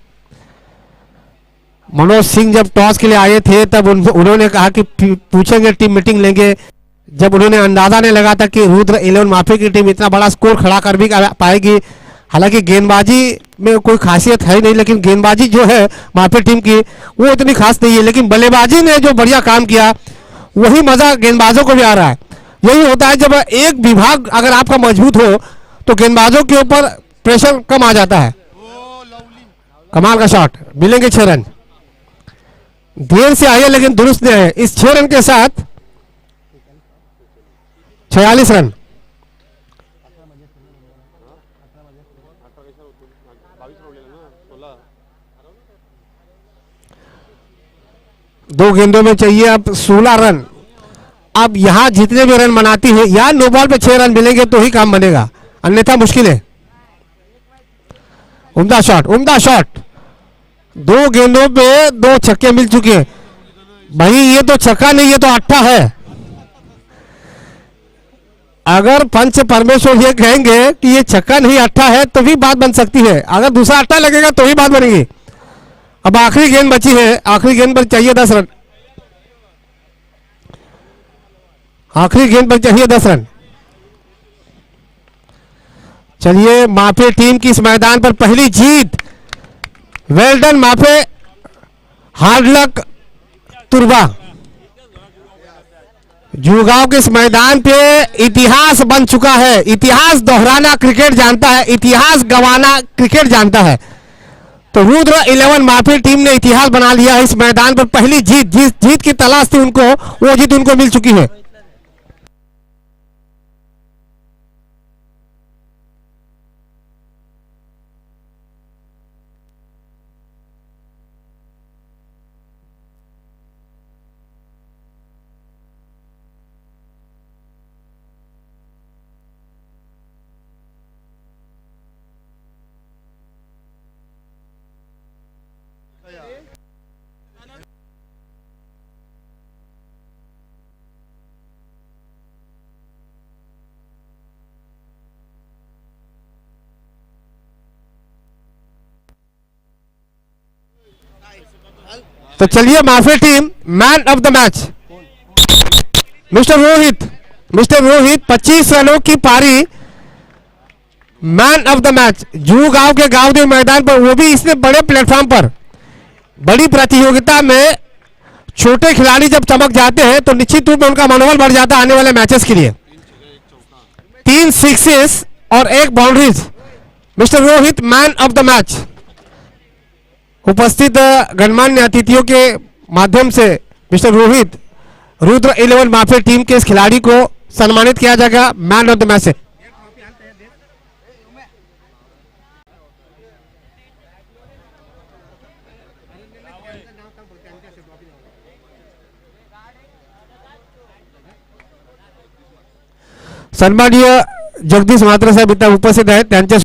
मनोज सिंह जब टॉस के लिए आए थे तब उन्होंने कहा कि पूछेंगे, टीम मीटिंग लेंगे। जब उन्होंने अंदाजा नहीं लगा था कि रुद्र 11 माफी की टीम इतना बड़ा स्कोर खड़ा कर भी पाएगी। हालांकि गेंदबाजी में कोई खासियत है नहीं, लेकिन गेंदबाजी जो है माफी टीम की वो इतनी खास नहीं है, लेकिन बल्लेबाजी ने जो बढ़िया काम किया वही मजा गेंदबाजों को भी आ रहा है। यही होता है जब एक विभाग अगर आपका मजबूत हो तो गेंदबाजों के ऊपर प्रेशर कम आ जाता है। कमाल का शॉट, मिलेंगे 6 रन। देर से आए लेकिन दुरुस्त नहीं आए। इस 6 रन के साथ 46 रन। दो गेंदों में चाहिए अब 16 रन। अब यहां जितने भी रन बनाती है या नो बॉल पे 6 रन मिलेंगे तो ही काम बनेगा, अन्यथा मुश्किल है। उम्दा शॉट, उम्दा शॉट। 2 गेंदों पे 2 छक्के मिल चुके हैं। भाई ये तो छक्का नहीं, ये तो अट्ठा है। अगर पंच परमेश्वर ये कहेंगे कि ये छक्का नहीं अट्ठा है तो भी बात बन सकती है। अगर दूसरा अट्ठा लगेगा तो ही बात बनेगी। अब आखिरी गेंद बची है, आखिरी गेंद पर चाहिए 10 रन। आखिरी गेंद पर चाहिए 10 रन। चलिए, माफे टीम की इस मैदान पर पहली जीत। वेल डन माफे, हार्ड लक तुरबा। जुगांव के इस मैदान पे इतिहास बन चुका है। इतिहास दोहराना क्रिकेट जानता है, इतिहास गंवाना क्रिकेट जानता है। तो रुद्र 11 माफी टीम ने इतिहास बना लिया है इस मैदान पर। पहली जीत, जिस जीत की तलाश थी उनको, वो जीत उनको मिल चुकी है। तो चलिए, माफी team man of the match mister Rohit. Mister Rohit 25 रनों की पारी, मैन ऑफ द मैच। जू गांव के गांवदेव मैदान पर, वो भी इसने बड़े प्लेटफॉर्म पर। बड़ी प्रतियोगिता में छोटे खिलाड़ी जब चमक जाते हैं तो निश्चित रूप में उनका मनोबल बढ़ जाता है आने वाले मैचेस के लिए। 3 सिक्सेस और 1 boundaries. Mister Rohit man of the match. उपस्थित गणमान्य अतिथियों के माध्यम से मिस्टर रोहित, रुद्र 11 माफी टीम के इस खिलाड़ी को सम्मानित किया जाएगा मैन ऑफ द मैच से। सन्माननीय जगदीश म्हात्रे साहेब इथं उपस्थित आहेत, त्यांच्या